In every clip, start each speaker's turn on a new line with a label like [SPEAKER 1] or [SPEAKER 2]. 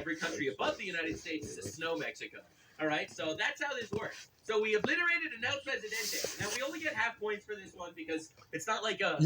[SPEAKER 1] every country above the United States is a snow Mexico. All right, so that's how this works. So we obliterated an El Presidente. Now we only get half points for this one because it's not like a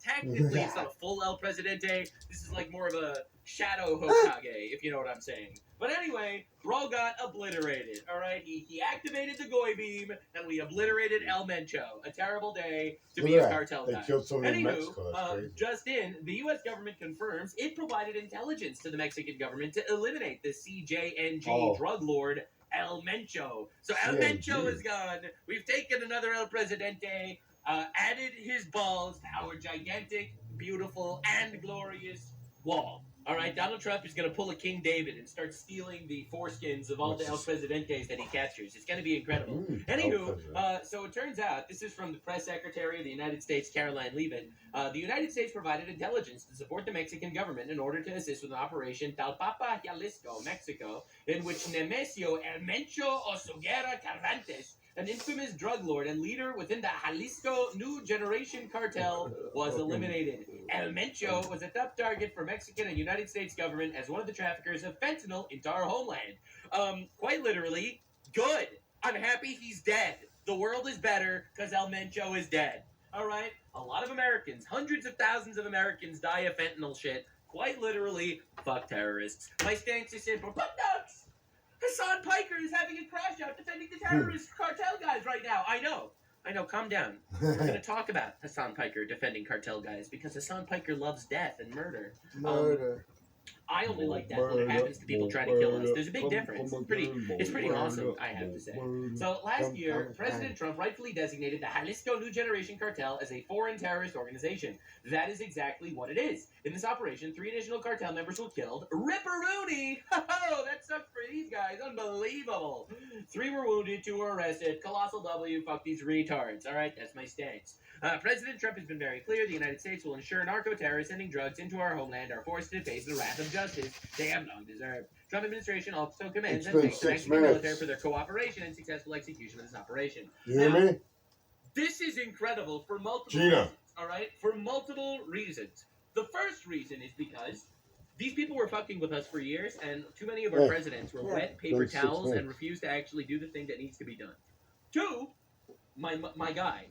[SPEAKER 1] technically it's not a full El Presidente. This is like more of a shadow Hokage, if you know what I'm saying. But anyway, Thrall got obliterated. All right, he activated the Goy beam, and we obliterated El Mencho. A terrible day to be a cartel guy.
[SPEAKER 2] They killed someone in Mexico.
[SPEAKER 1] Anywho, just in, the U.S. government confirms it provided intelligence to the Mexican government to eliminate the CJNG drug lord El Mencho. So El Mencho is gone. We've taken another El Presidente, added his balls to our gigantic, beautiful, and glorious wall. All right, Donald Trump is going to pull a King David and start stealing the foreskins of all the El Presidentes that he captures. It's going to be incredible. Anywho, so it turns out, this is from the press secretary of the United States, Caroline Leavitt. The United States provided intelligence to support the Mexican government in order to assist with an operation Talpapa, Jalisco, Mexico, in which Nemesio El Mencho Osuguera Cervantes, an infamous drug lord and leader within the Jalisco New Generation Cartel, was eliminated. El Mencho was a top target for Mexican and United States government as one of the traffickers of fentanyl into our homeland. Quite literally, good. I'm happy he's dead. The world is better because El Mencho is dead. All right? A lot of Americans, hundreds of thousands of Americans die of fentanyl shit. Quite literally, fuck terrorists. My stance is simple. Fuck dogs! Hassan Piker is having a crash out defending the terrorist cartel guys right now. I know, calm down. We're going to talk about Hassan Piker defending cartel guys because Hassan Piker loves death and murder. I only like death when it happens to people trying to kill us. There's a big difference. It's pretty awesome, I have to say. So last year, President Trump rightfully designated the Jalisco New Generation Cartel as a foreign terrorist organization. That is exactly what it is. In this operation, 3 additional cartel members were killed. Ripperoonie! Oh, that sucks for these guys. Unbelievable. 3 were wounded, 2 were arrested. Colossal W, fuck these retards. All right, that's my stance. President Trump has been very clear. The United States will ensure narco-terrorists sending drugs into our homeland are forced to face the wrath of justice they have long deserved. Trump administration also commends and thanks the Mexican military for their cooperation and successful execution of this operation.
[SPEAKER 2] You hear me?
[SPEAKER 1] This is incredible for multiple reasons. All right, for multiple reasons. The first reason is because these people were fucking with us for years, and too many of our presidents were wet paper towels and refused to actually do the thing that needs to be done. 2, my guy,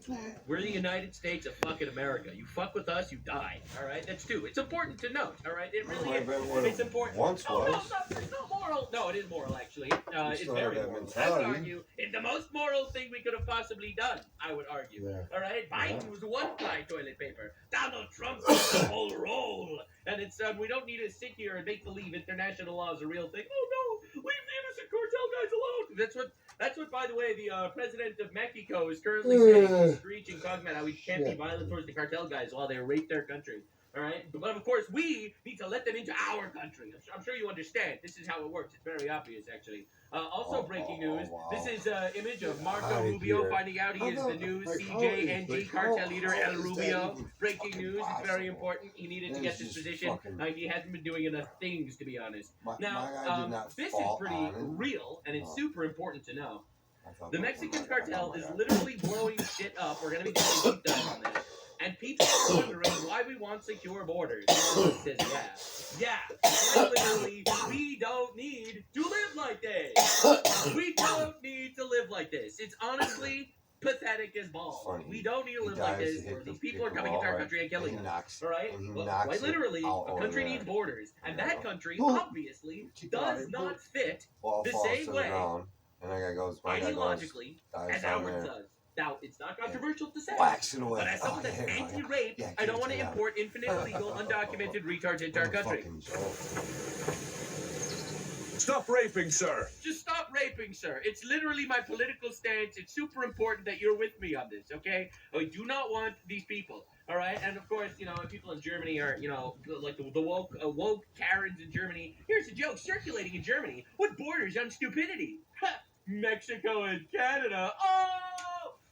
[SPEAKER 1] we're the United States of fucking America. You fuck with us, you die. All right, that's 2. It's important to note. All right, it really is. It's important.
[SPEAKER 2] Once was.
[SPEAKER 1] It's not moral. No, it is moral actually. It's very moral. I would argue it's the most moral thing we could have possibly done. I would argue. Yeah. All right, Biden was 1-ply toilet paper. Donald Trump was the whole roll. And it's we don't need to sit here and make believe international law is a real thing. Oh no, leave the innocent cartel guys alone. That's what, by the way, the president of Mexico is currently saying, screeching, talking about how we can't be violent towards the cartel guys while they rape their country. All right? But of course, we need to let them into our country. I'm sure you understand. This is how it works. It's very obvious, actually. Also, breaking news. Wow. This is an image of Marco Rubio finding out he is the new CJNG cartel leader, El Rubio. Breaking news. It's very important. He needed to get this position. He hasn't been doing enough things, to be honest. Now, this is pretty real, and it's super important to know. The Mexican cartel is literally blowing shit up. We're going to be doing a deep dive on this. And people are wondering why we want secure borders. Says, yeah, quite literally, we don't need to live like this. We don't need to live like this. It's honestly pathetic as balls. We don't need to live like this, or these people are coming into our country and killing us. All right? Quite literally, a country needs borders. And that country, obviously, does not fit the same way, ideologically, as ours does. Now, it's not controversial to say, but as someone that's anti-rape, I don't want to import infinite illegal, undocumented retards into our country.
[SPEAKER 3] Stop raping, sir.
[SPEAKER 1] Just stop raping, sir. It's literally my political stance. It's super important that you're with me on this, okay? I do not want these people, all right? And, of course, people in Germany are, like the woke Karens in Germany. Here's a joke circulating in Germany. What borders on stupidity? Mexico and Canada. Oh!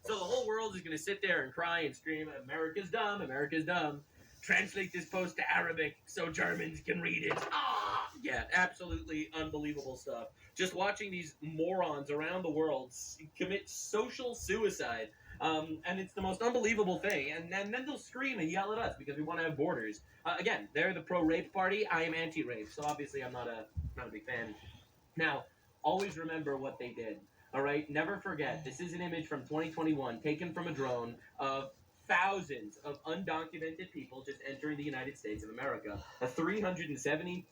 [SPEAKER 1] So the whole world is going to sit there and cry and scream, America's dumb, America's dumb. Translate this post to Arabic so Germans can read it. Ah! Yeah, absolutely unbelievable stuff. Just watching these morons around the world commit social suicide. And it's the most unbelievable thing. And then they'll scream and yell at us because we want to have borders. Again, they're the pro-rape party. I am anti-rape, so obviously I'm not a big fan. Now, always remember what they did. All right, never forget. This is an image from 2021 taken from a drone of thousands of undocumented people just entering the United States of America. A 370%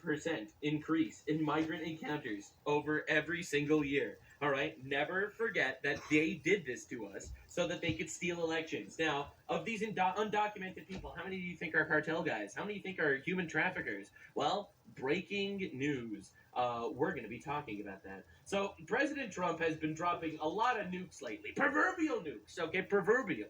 [SPEAKER 1] increase in migrant encounters over every single year. All right, never forget that they did this to us so that they could steal elections. Now, of these undocumented people, how many do you think are cartel guys? How many do you think are human traffickers? Well, breaking news. We're going to be talking about that. So, President Trump has been dropping a lot of nukes lately. Proverbial nukes, okay? Proverbial.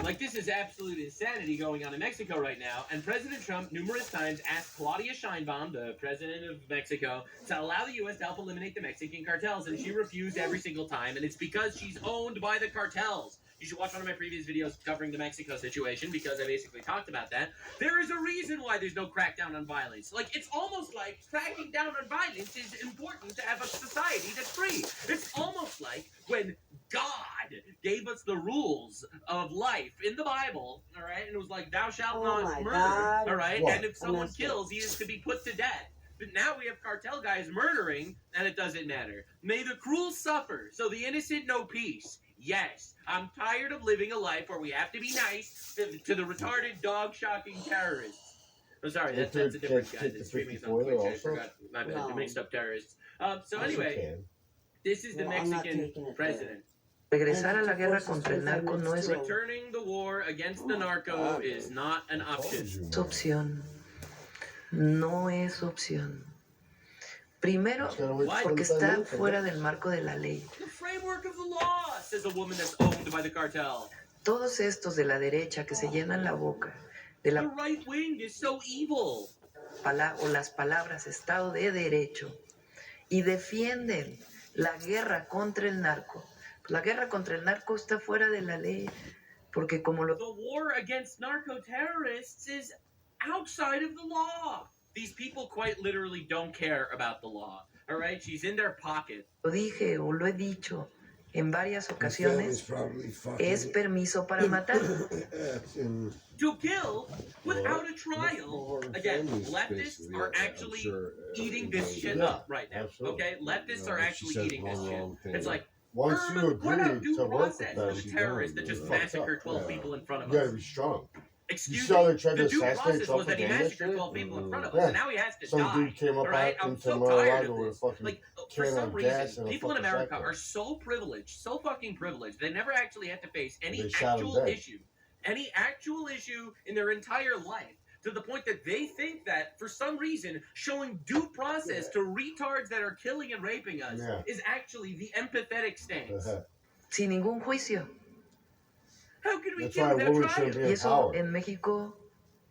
[SPEAKER 1] Like, this is absolute insanity going on in Mexico right now, and President Trump numerous times asked Claudia Sheinbaum, the president of Mexico, to allow the U.S. to help eliminate the Mexican cartels, and she refused every single time, and it's because she's owned by the cartels. You should watch one of my previous videos covering the Mexico situation, because I basically talked about that. There is a reason why there's no crackdown on violence. Like, it's almost like cracking down on violence is important to have a society that's free. It's almost like when God gave us the rules of life in the Bible, all right? And it was like, thou shalt not murder,
[SPEAKER 4] God.
[SPEAKER 1] all right?
[SPEAKER 2] What?
[SPEAKER 1] And if someone kills, he is to be put to death. But now we have cartel guys murdering, and it doesn't matter. May the cruel suffer, so the innocent know peace. Yes, I'm tired of living a life where we have to be nice to the retarded, dog-shocking terrorists. Oh, sorry, that's a different guy that's streaming on Twitch. I forgot. My bad. I mixed up terrorists. So anyway, this is the Mexican president.
[SPEAKER 5] Regresar a la guerra contra el narco no es
[SPEAKER 1] Returning the war against the narco is not an option.
[SPEAKER 5] opción. No es opción. Primero, porque está fuera del marco de la ley.
[SPEAKER 1] The framework of the law, says a woman that's owned by the cartel.
[SPEAKER 5] Todos estos de la derecha que se llenan la boca de
[SPEAKER 1] The
[SPEAKER 5] la
[SPEAKER 1] right wing is so evil.
[SPEAKER 5] o las palabras Estado de Derecho y defienden la guerra contra el narco. La guerra contra el narco está fuera de la ley, porque como lo
[SPEAKER 1] The war against narco-terrorists is outside of the law. These people quite literally don't care about the law. All right, she's in their pocket.
[SPEAKER 5] dije o lo he dicho en varias ocasiones, es permiso para matar.
[SPEAKER 1] To kill without a trial. Again, leftists are actually eating this shit up right now. Okay, leftists are actually eating this shit. It's like,
[SPEAKER 2] Once you
[SPEAKER 1] what about
[SPEAKER 2] agree
[SPEAKER 1] due
[SPEAKER 2] to work with
[SPEAKER 1] process
[SPEAKER 2] them,
[SPEAKER 1] for the terrorists that just massacred 12 people in front of
[SPEAKER 2] you gotta
[SPEAKER 1] us?
[SPEAKER 2] be strong.
[SPEAKER 1] Excuse
[SPEAKER 2] saw
[SPEAKER 1] me,
[SPEAKER 2] they tried
[SPEAKER 1] the
[SPEAKER 2] to
[SPEAKER 1] due
[SPEAKER 2] assassinate
[SPEAKER 1] process
[SPEAKER 2] Trump
[SPEAKER 1] was that he
[SPEAKER 2] again
[SPEAKER 1] massacred
[SPEAKER 2] yesterday?
[SPEAKER 1] 12 people in front of us,
[SPEAKER 2] Yeah.
[SPEAKER 1] and now he has to
[SPEAKER 2] Some
[SPEAKER 1] die.
[SPEAKER 2] dude came up
[SPEAKER 1] Right?
[SPEAKER 2] out
[SPEAKER 1] I'm
[SPEAKER 2] into
[SPEAKER 1] so tired
[SPEAKER 2] Mar-a-Lago
[SPEAKER 1] of
[SPEAKER 2] with a
[SPEAKER 1] this.
[SPEAKER 2] fucking
[SPEAKER 1] Like, for
[SPEAKER 2] can
[SPEAKER 1] some
[SPEAKER 2] of gas
[SPEAKER 1] reason,
[SPEAKER 2] and a
[SPEAKER 1] people in
[SPEAKER 2] fucking
[SPEAKER 1] America
[SPEAKER 2] shotgun.
[SPEAKER 1] are so privileged, so fucking privileged, they never actually had to face any
[SPEAKER 2] They shot him
[SPEAKER 1] actual
[SPEAKER 2] dead.
[SPEAKER 1] issue in their entire life. To the point that they think that, for some reason, showing due process to retards that are killing and raping us is actually the empathetic stance.
[SPEAKER 5] Sin ningún juicio.
[SPEAKER 1] How can we
[SPEAKER 2] That's
[SPEAKER 1] kill
[SPEAKER 2] why
[SPEAKER 1] without
[SPEAKER 2] women
[SPEAKER 1] trial?
[SPEAKER 2] shouldn't be
[SPEAKER 5] Y
[SPEAKER 2] in
[SPEAKER 5] eso
[SPEAKER 2] power.
[SPEAKER 5] en México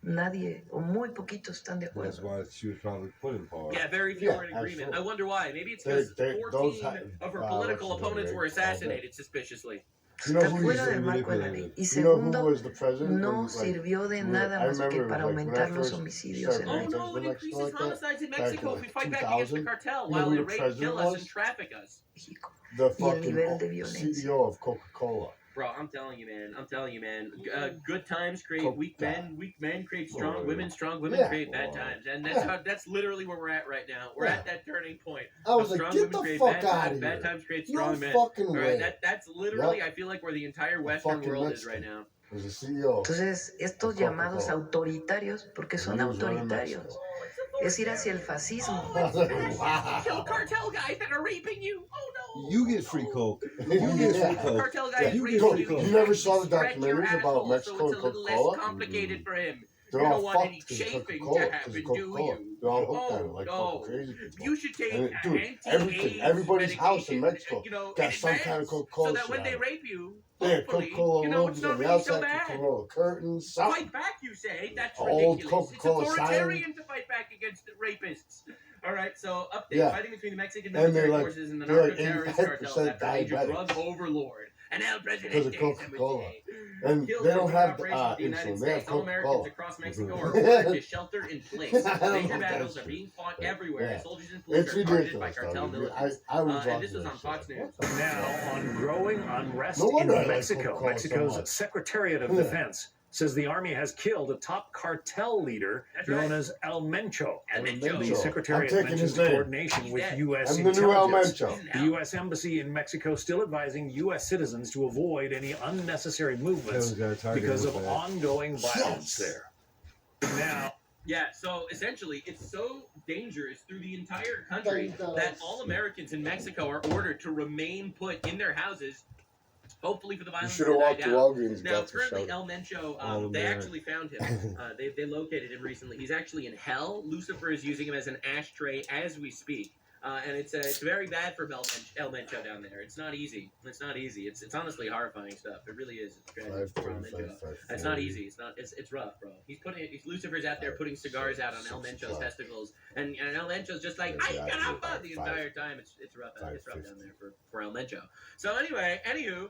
[SPEAKER 5] nadie o muy poquitos están de
[SPEAKER 6] That's
[SPEAKER 5] acuerdo.
[SPEAKER 6] why she was probably put in power.
[SPEAKER 1] Yeah, very few
[SPEAKER 2] Yeah,
[SPEAKER 1] are in agreement.
[SPEAKER 2] absolutely.
[SPEAKER 1] I wonder why. Maybe it's
[SPEAKER 2] They-
[SPEAKER 1] because
[SPEAKER 2] they-
[SPEAKER 1] 14
[SPEAKER 2] those
[SPEAKER 1] of her
[SPEAKER 2] what's
[SPEAKER 1] political
[SPEAKER 2] his name,
[SPEAKER 1] opponents were
[SPEAKER 2] right?
[SPEAKER 1] assassinated suspiciously.
[SPEAKER 2] You know
[SPEAKER 5] Está
[SPEAKER 2] who
[SPEAKER 5] fuera
[SPEAKER 2] used
[SPEAKER 5] del
[SPEAKER 2] to
[SPEAKER 5] marco de la
[SPEAKER 2] manipulate
[SPEAKER 5] ley.
[SPEAKER 2] it?
[SPEAKER 5] Y
[SPEAKER 2] You know who
[SPEAKER 5] segundo,
[SPEAKER 2] was the president?
[SPEAKER 5] no
[SPEAKER 2] when, like,
[SPEAKER 5] sirvió de nada
[SPEAKER 2] I
[SPEAKER 5] más que
[SPEAKER 2] remember,
[SPEAKER 5] para
[SPEAKER 2] like, when I
[SPEAKER 5] aumentar los
[SPEAKER 2] first
[SPEAKER 5] homicidios
[SPEAKER 2] started
[SPEAKER 5] en
[SPEAKER 1] Oh
[SPEAKER 2] paying
[SPEAKER 5] México.
[SPEAKER 1] no, it
[SPEAKER 2] attention to
[SPEAKER 1] increases
[SPEAKER 2] Mexico like that,
[SPEAKER 1] homicides in
[SPEAKER 2] back
[SPEAKER 1] Mexico
[SPEAKER 2] in,
[SPEAKER 1] if we
[SPEAKER 2] like,
[SPEAKER 1] fight back against the
[SPEAKER 2] 2000.
[SPEAKER 1] cartel
[SPEAKER 2] You know
[SPEAKER 1] while
[SPEAKER 2] who
[SPEAKER 1] they
[SPEAKER 2] the
[SPEAKER 1] rape,
[SPEAKER 2] president
[SPEAKER 1] kill us,
[SPEAKER 2] was?
[SPEAKER 1] and traffic us.
[SPEAKER 2] The
[SPEAKER 5] Y el
[SPEAKER 2] fucking
[SPEAKER 5] nivel de violencia.
[SPEAKER 2] CEO of Coca-Cola.
[SPEAKER 1] Bro, I'm telling you, man. Good times create weak men. Weak men create strong women. Strong women
[SPEAKER 2] Yeah.
[SPEAKER 1] create bad times, and that's literally where we're at right now. We're
[SPEAKER 2] Yeah.
[SPEAKER 1] at that turning point.
[SPEAKER 2] I was
[SPEAKER 1] How
[SPEAKER 2] like,
[SPEAKER 1] strong
[SPEAKER 2] get
[SPEAKER 1] women
[SPEAKER 2] the
[SPEAKER 1] create
[SPEAKER 2] fuck
[SPEAKER 1] bad
[SPEAKER 2] out
[SPEAKER 1] times.
[SPEAKER 2] of
[SPEAKER 1] Bad
[SPEAKER 2] here.
[SPEAKER 1] times create
[SPEAKER 2] No
[SPEAKER 1] strong men.
[SPEAKER 2] fucking
[SPEAKER 1] All
[SPEAKER 2] way.
[SPEAKER 1] right, that's literally, I feel like, where the entire Western
[SPEAKER 2] fucking
[SPEAKER 1] world is
[SPEAKER 2] Mexican.
[SPEAKER 1] right now.
[SPEAKER 2] Was the CEO.
[SPEAKER 5] Entonces, estos
[SPEAKER 2] Coca-Cola.
[SPEAKER 5] llamados autoritarios, porque son
[SPEAKER 2] He was running
[SPEAKER 5] autoritarios,
[SPEAKER 2] Mexico.
[SPEAKER 5] es ir hacia el fascismo.
[SPEAKER 2] I was like, wow.
[SPEAKER 1] Kill cartel guys that are raping you. Oh no.
[SPEAKER 6] You get free coke. You get free
[SPEAKER 2] Yeah.
[SPEAKER 6] coke.
[SPEAKER 1] Cartel guys
[SPEAKER 6] You
[SPEAKER 1] raping
[SPEAKER 6] get
[SPEAKER 1] you.
[SPEAKER 6] free coke.
[SPEAKER 2] You never saw the
[SPEAKER 1] Stretch your
[SPEAKER 2] documentaries about
[SPEAKER 1] asshole
[SPEAKER 2] Mexico
[SPEAKER 1] so it's
[SPEAKER 2] and
[SPEAKER 1] a little less
[SPEAKER 2] Coca-Cola?
[SPEAKER 1] complicated for him.
[SPEAKER 2] They're
[SPEAKER 1] You
[SPEAKER 2] all
[SPEAKER 1] don't want
[SPEAKER 2] fucked
[SPEAKER 1] any
[SPEAKER 2] because of
[SPEAKER 1] chafing to
[SPEAKER 2] Coca-Cola.
[SPEAKER 1] happen,
[SPEAKER 2] Because of
[SPEAKER 1] do
[SPEAKER 2] Coca-Cola.
[SPEAKER 1] you?
[SPEAKER 2] They're all hooked
[SPEAKER 1] Oh,
[SPEAKER 2] on it like
[SPEAKER 1] no.
[SPEAKER 2] fucking crazy people.
[SPEAKER 1] You should take
[SPEAKER 2] And, dude,
[SPEAKER 1] anti-AIDS
[SPEAKER 2] everything, everybody's house in
[SPEAKER 1] medication,
[SPEAKER 2] Mexico got
[SPEAKER 1] in
[SPEAKER 2] some kind of
[SPEAKER 1] advance,
[SPEAKER 2] Coca-Cola
[SPEAKER 1] so that
[SPEAKER 2] shit
[SPEAKER 1] when they
[SPEAKER 2] on it.
[SPEAKER 1] rape you,
[SPEAKER 2] They had
[SPEAKER 1] hopefully,
[SPEAKER 2] Coca-Cola
[SPEAKER 1] it's
[SPEAKER 2] logos
[SPEAKER 1] not
[SPEAKER 2] on the
[SPEAKER 1] really so
[SPEAKER 2] outside,
[SPEAKER 1] bad.
[SPEAKER 2] Coca-Cola curtains, something.
[SPEAKER 1] Fight back, you say? That's
[SPEAKER 2] Old
[SPEAKER 1] ridiculous.
[SPEAKER 2] Coca-Cola
[SPEAKER 1] It's
[SPEAKER 2] sign.
[SPEAKER 1] authoritarian to fight back against the rapists. All right, so update.
[SPEAKER 2] Yeah.
[SPEAKER 1] Fighting between the Mexican
[SPEAKER 2] And they're
[SPEAKER 1] military
[SPEAKER 2] like-
[SPEAKER 1] forces and the
[SPEAKER 2] they're like
[SPEAKER 1] narco-terrorist
[SPEAKER 2] 85%
[SPEAKER 1] cartel after a major
[SPEAKER 2] diabetic.
[SPEAKER 1] drug overlord And El
[SPEAKER 2] Because
[SPEAKER 1] Presidente.
[SPEAKER 2] of Coca-Cola.
[SPEAKER 1] Samuel
[SPEAKER 2] And
[SPEAKER 1] Killed
[SPEAKER 2] they don't
[SPEAKER 1] in
[SPEAKER 2] have
[SPEAKER 1] operation with the United
[SPEAKER 2] insulin. They have
[SPEAKER 1] States. All Americans
[SPEAKER 2] Coca-Cola.
[SPEAKER 1] across Mexico are ordered to shelter in place.
[SPEAKER 2] I don't
[SPEAKER 1] Major
[SPEAKER 2] know
[SPEAKER 1] battles
[SPEAKER 2] that
[SPEAKER 1] are being fought
[SPEAKER 2] shit.
[SPEAKER 1] everywhere.
[SPEAKER 2] Yeah.
[SPEAKER 1] Soldiers and police
[SPEAKER 2] It's
[SPEAKER 1] are targeted by
[SPEAKER 2] ridiculous.
[SPEAKER 1] cartel
[SPEAKER 2] Though.
[SPEAKER 1] militants.
[SPEAKER 2] I was
[SPEAKER 1] And this
[SPEAKER 2] watching
[SPEAKER 1] was on
[SPEAKER 2] that
[SPEAKER 1] Fox
[SPEAKER 2] shit.
[SPEAKER 1] News.
[SPEAKER 3] Now, on growing unrest
[SPEAKER 2] No wonder I
[SPEAKER 3] in
[SPEAKER 2] like
[SPEAKER 3] Mexico,
[SPEAKER 2] Coca-Cola so
[SPEAKER 3] Mexico's
[SPEAKER 2] much.
[SPEAKER 3] Secretariat of
[SPEAKER 2] Yeah.
[SPEAKER 3] Defense says the army has killed a top cartel leader
[SPEAKER 1] That's
[SPEAKER 3] known
[SPEAKER 1] right.
[SPEAKER 3] as El Mencho.
[SPEAKER 1] El
[SPEAKER 3] The
[SPEAKER 1] Mencho.
[SPEAKER 2] I'm
[SPEAKER 3] Secretariat
[SPEAKER 2] taking
[SPEAKER 3] mentions
[SPEAKER 2] his name.
[SPEAKER 3] coordination
[SPEAKER 1] He's
[SPEAKER 3] with
[SPEAKER 1] dead.
[SPEAKER 3] U.S.
[SPEAKER 2] I'm the new El
[SPEAKER 3] intelligence.
[SPEAKER 2] Mencho.
[SPEAKER 3] The U.S. Embassy in Mexico still advising U.S. citizens to avoid any unnecessary movements
[SPEAKER 6] Kevin's got a target
[SPEAKER 3] because of
[SPEAKER 6] with that.
[SPEAKER 3] ongoing violence
[SPEAKER 2] Yes.
[SPEAKER 3] there. Now,
[SPEAKER 1] Yeah, so essentially, it's so dangerous through the entire country that all Americans in Mexico are ordered to remain put in their houses, hopefully for the
[SPEAKER 2] You
[SPEAKER 1] violence
[SPEAKER 2] should
[SPEAKER 1] to
[SPEAKER 2] have
[SPEAKER 1] die
[SPEAKER 2] walked to
[SPEAKER 1] down.
[SPEAKER 2] Walgreens and
[SPEAKER 1] Now,
[SPEAKER 2] got some
[SPEAKER 1] currently,
[SPEAKER 2] shower.
[SPEAKER 1] El Mencho,
[SPEAKER 6] All
[SPEAKER 1] they
[SPEAKER 6] American.
[SPEAKER 1] actually found him. They located him recently. He's actually in hell. Lucifer is using him as an ashtray as we speak. And it's very bad for El Mencho down there. It's not easy. It's not easy. It's honestly horrifying stuff. It really is. It's tragic for El Mencho. It's not easy. It's rough, bro. Lucifer's out there putting cigars out on El Mencho's testicles, and El Mencho's just like ay caramba the entire time. It's rough. It's rough down there for El Mencho. So anywho,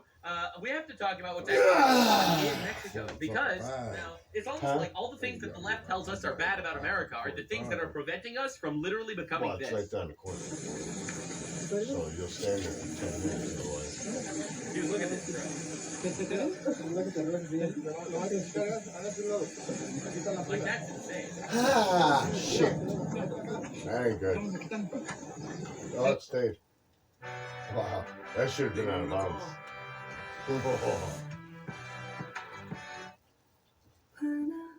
[SPEAKER 1] we have to talk about what's actually going on in Mexico because now it's almost like all the things that the left tells us are bad about America are the things that are preventing us from literally becoming
[SPEAKER 2] Well, it's
[SPEAKER 1] this.
[SPEAKER 2] right down the corner. So you'll stand there for 10 minutes otherwise.
[SPEAKER 1] Dude, look at this, bro. Like that's insane.
[SPEAKER 2] Ah, shit. That ain't good. Oh, it stayed. Wow. That should have been out of bounds.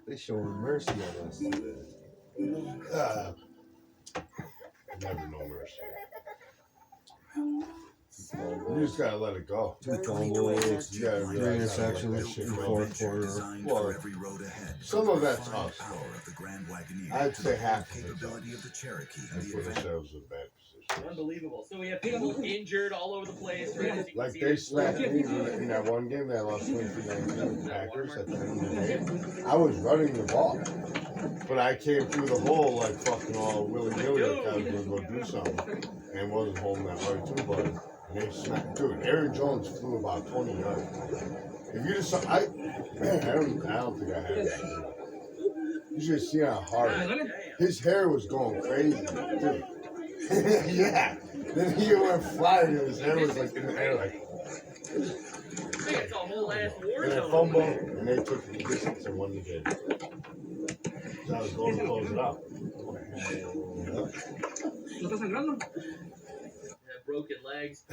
[SPEAKER 6] They showing mercy on us today.
[SPEAKER 2] Ah. Never no mercy. You just gotta let it go.
[SPEAKER 6] Two fumbles,
[SPEAKER 2] You gotta
[SPEAKER 6] three
[SPEAKER 2] realize how to let
[SPEAKER 6] interceptions
[SPEAKER 2] that shit
[SPEAKER 6] in the
[SPEAKER 2] go.
[SPEAKER 6] fourth quarter.
[SPEAKER 2] Well, some of that's us. I'd say half of it's us. And put ourselves in a bad position.
[SPEAKER 1] Unbelievable. So we have people injured all over the place, right? As you can
[SPEAKER 2] Like
[SPEAKER 1] see,
[SPEAKER 2] they slapped me in that one game that I lost 23-19 with the Packers at the end of the game. I was running the ball, but I came through the hole like fucking all willy-nilly like I was gonna go do something, and wasn't holding that right too, but and they smacked. Dude, Aaron Jones flew about 20 yards. If you just saw, I don't think I had it. You should see how hard his hair was going crazy, dude. Yeah. Then he went flying and his hair was like in the air like.
[SPEAKER 1] it's a whole ass war
[SPEAKER 2] And they
[SPEAKER 1] zone.
[SPEAKER 2] fumbled and they took the distance and won the game. So I was going to close it out.
[SPEAKER 1] Broken legs.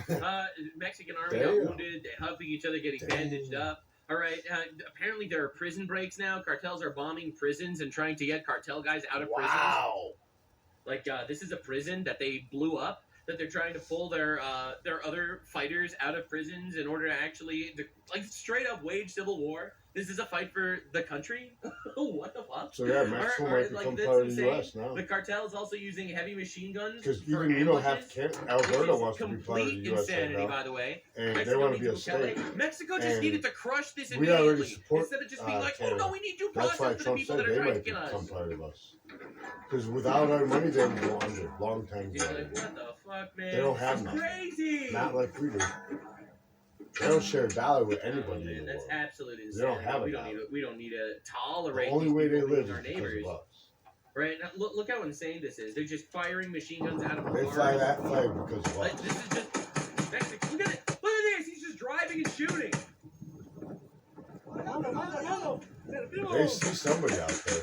[SPEAKER 1] Mexican army
[SPEAKER 2] Damn.
[SPEAKER 1] got wounded, helping each other, getting bandaged up. All right. Apparently there are prison breaks now. Cartels are bombing prisons and trying to get cartel guys out of prisons.
[SPEAKER 2] Wow.
[SPEAKER 1] Like this is a prison that they blew up. That they're trying to pull their other fighters out of prisons in order to actually like straight up wage civil war. This is a fight for the country. What the fuck?
[SPEAKER 2] So yeah, Mexico might become
[SPEAKER 1] that's
[SPEAKER 2] part of the
[SPEAKER 1] insane.
[SPEAKER 2] U.S. now.
[SPEAKER 1] The cartel is also using heavy machine guns.
[SPEAKER 2] Because
[SPEAKER 1] for
[SPEAKER 2] even you don't have
[SPEAKER 1] ambushes,
[SPEAKER 2] Alberta
[SPEAKER 1] which
[SPEAKER 2] wants
[SPEAKER 1] is
[SPEAKER 2] to be part of the
[SPEAKER 1] complete
[SPEAKER 2] U.S. right
[SPEAKER 1] insanity,
[SPEAKER 2] now,
[SPEAKER 1] by the way.
[SPEAKER 2] and they
[SPEAKER 1] Mexico
[SPEAKER 2] want to
[SPEAKER 1] needs
[SPEAKER 2] be a
[SPEAKER 1] Bukele.
[SPEAKER 2] state.
[SPEAKER 1] Mexico just
[SPEAKER 2] And
[SPEAKER 1] needed to crush this
[SPEAKER 2] we already
[SPEAKER 1] immediately
[SPEAKER 2] support,
[SPEAKER 1] instead of just being like,
[SPEAKER 2] Canada.
[SPEAKER 1] oh no, we need due
[SPEAKER 2] That's
[SPEAKER 1] process
[SPEAKER 2] why
[SPEAKER 1] for the
[SPEAKER 2] Trump
[SPEAKER 1] people
[SPEAKER 2] said
[SPEAKER 1] that are
[SPEAKER 2] they
[SPEAKER 1] trying to
[SPEAKER 2] might
[SPEAKER 1] kill us.
[SPEAKER 2] become part of us. Because without our money, they would go under long time
[SPEAKER 1] You're
[SPEAKER 2] ago.
[SPEAKER 1] like, what the fuck, man?
[SPEAKER 2] They don't
[SPEAKER 1] This
[SPEAKER 2] have
[SPEAKER 1] is
[SPEAKER 2] nothing.
[SPEAKER 1] crazy.
[SPEAKER 2] Not like we do. They don't share a dollar with anybody
[SPEAKER 1] Man,
[SPEAKER 2] in the
[SPEAKER 1] that's
[SPEAKER 2] world.
[SPEAKER 1] absolute insanity.
[SPEAKER 2] They don't have a
[SPEAKER 1] we don't
[SPEAKER 2] dollar.
[SPEAKER 1] need to. We don't need to
[SPEAKER 2] The
[SPEAKER 1] tolerate
[SPEAKER 2] only
[SPEAKER 1] these
[SPEAKER 2] way they
[SPEAKER 1] people
[SPEAKER 2] live
[SPEAKER 1] being
[SPEAKER 2] is
[SPEAKER 1] our
[SPEAKER 2] because
[SPEAKER 1] neighbors.
[SPEAKER 2] of us.
[SPEAKER 1] Right? Now, look how insane this is. They're just firing machine guns out of
[SPEAKER 2] They
[SPEAKER 1] cars.
[SPEAKER 2] fly that flag because of
[SPEAKER 1] Like,
[SPEAKER 2] us.
[SPEAKER 1] this is just Mexico. Look at it. Look at this. He's just driving and shooting.
[SPEAKER 2] They see somebody out there.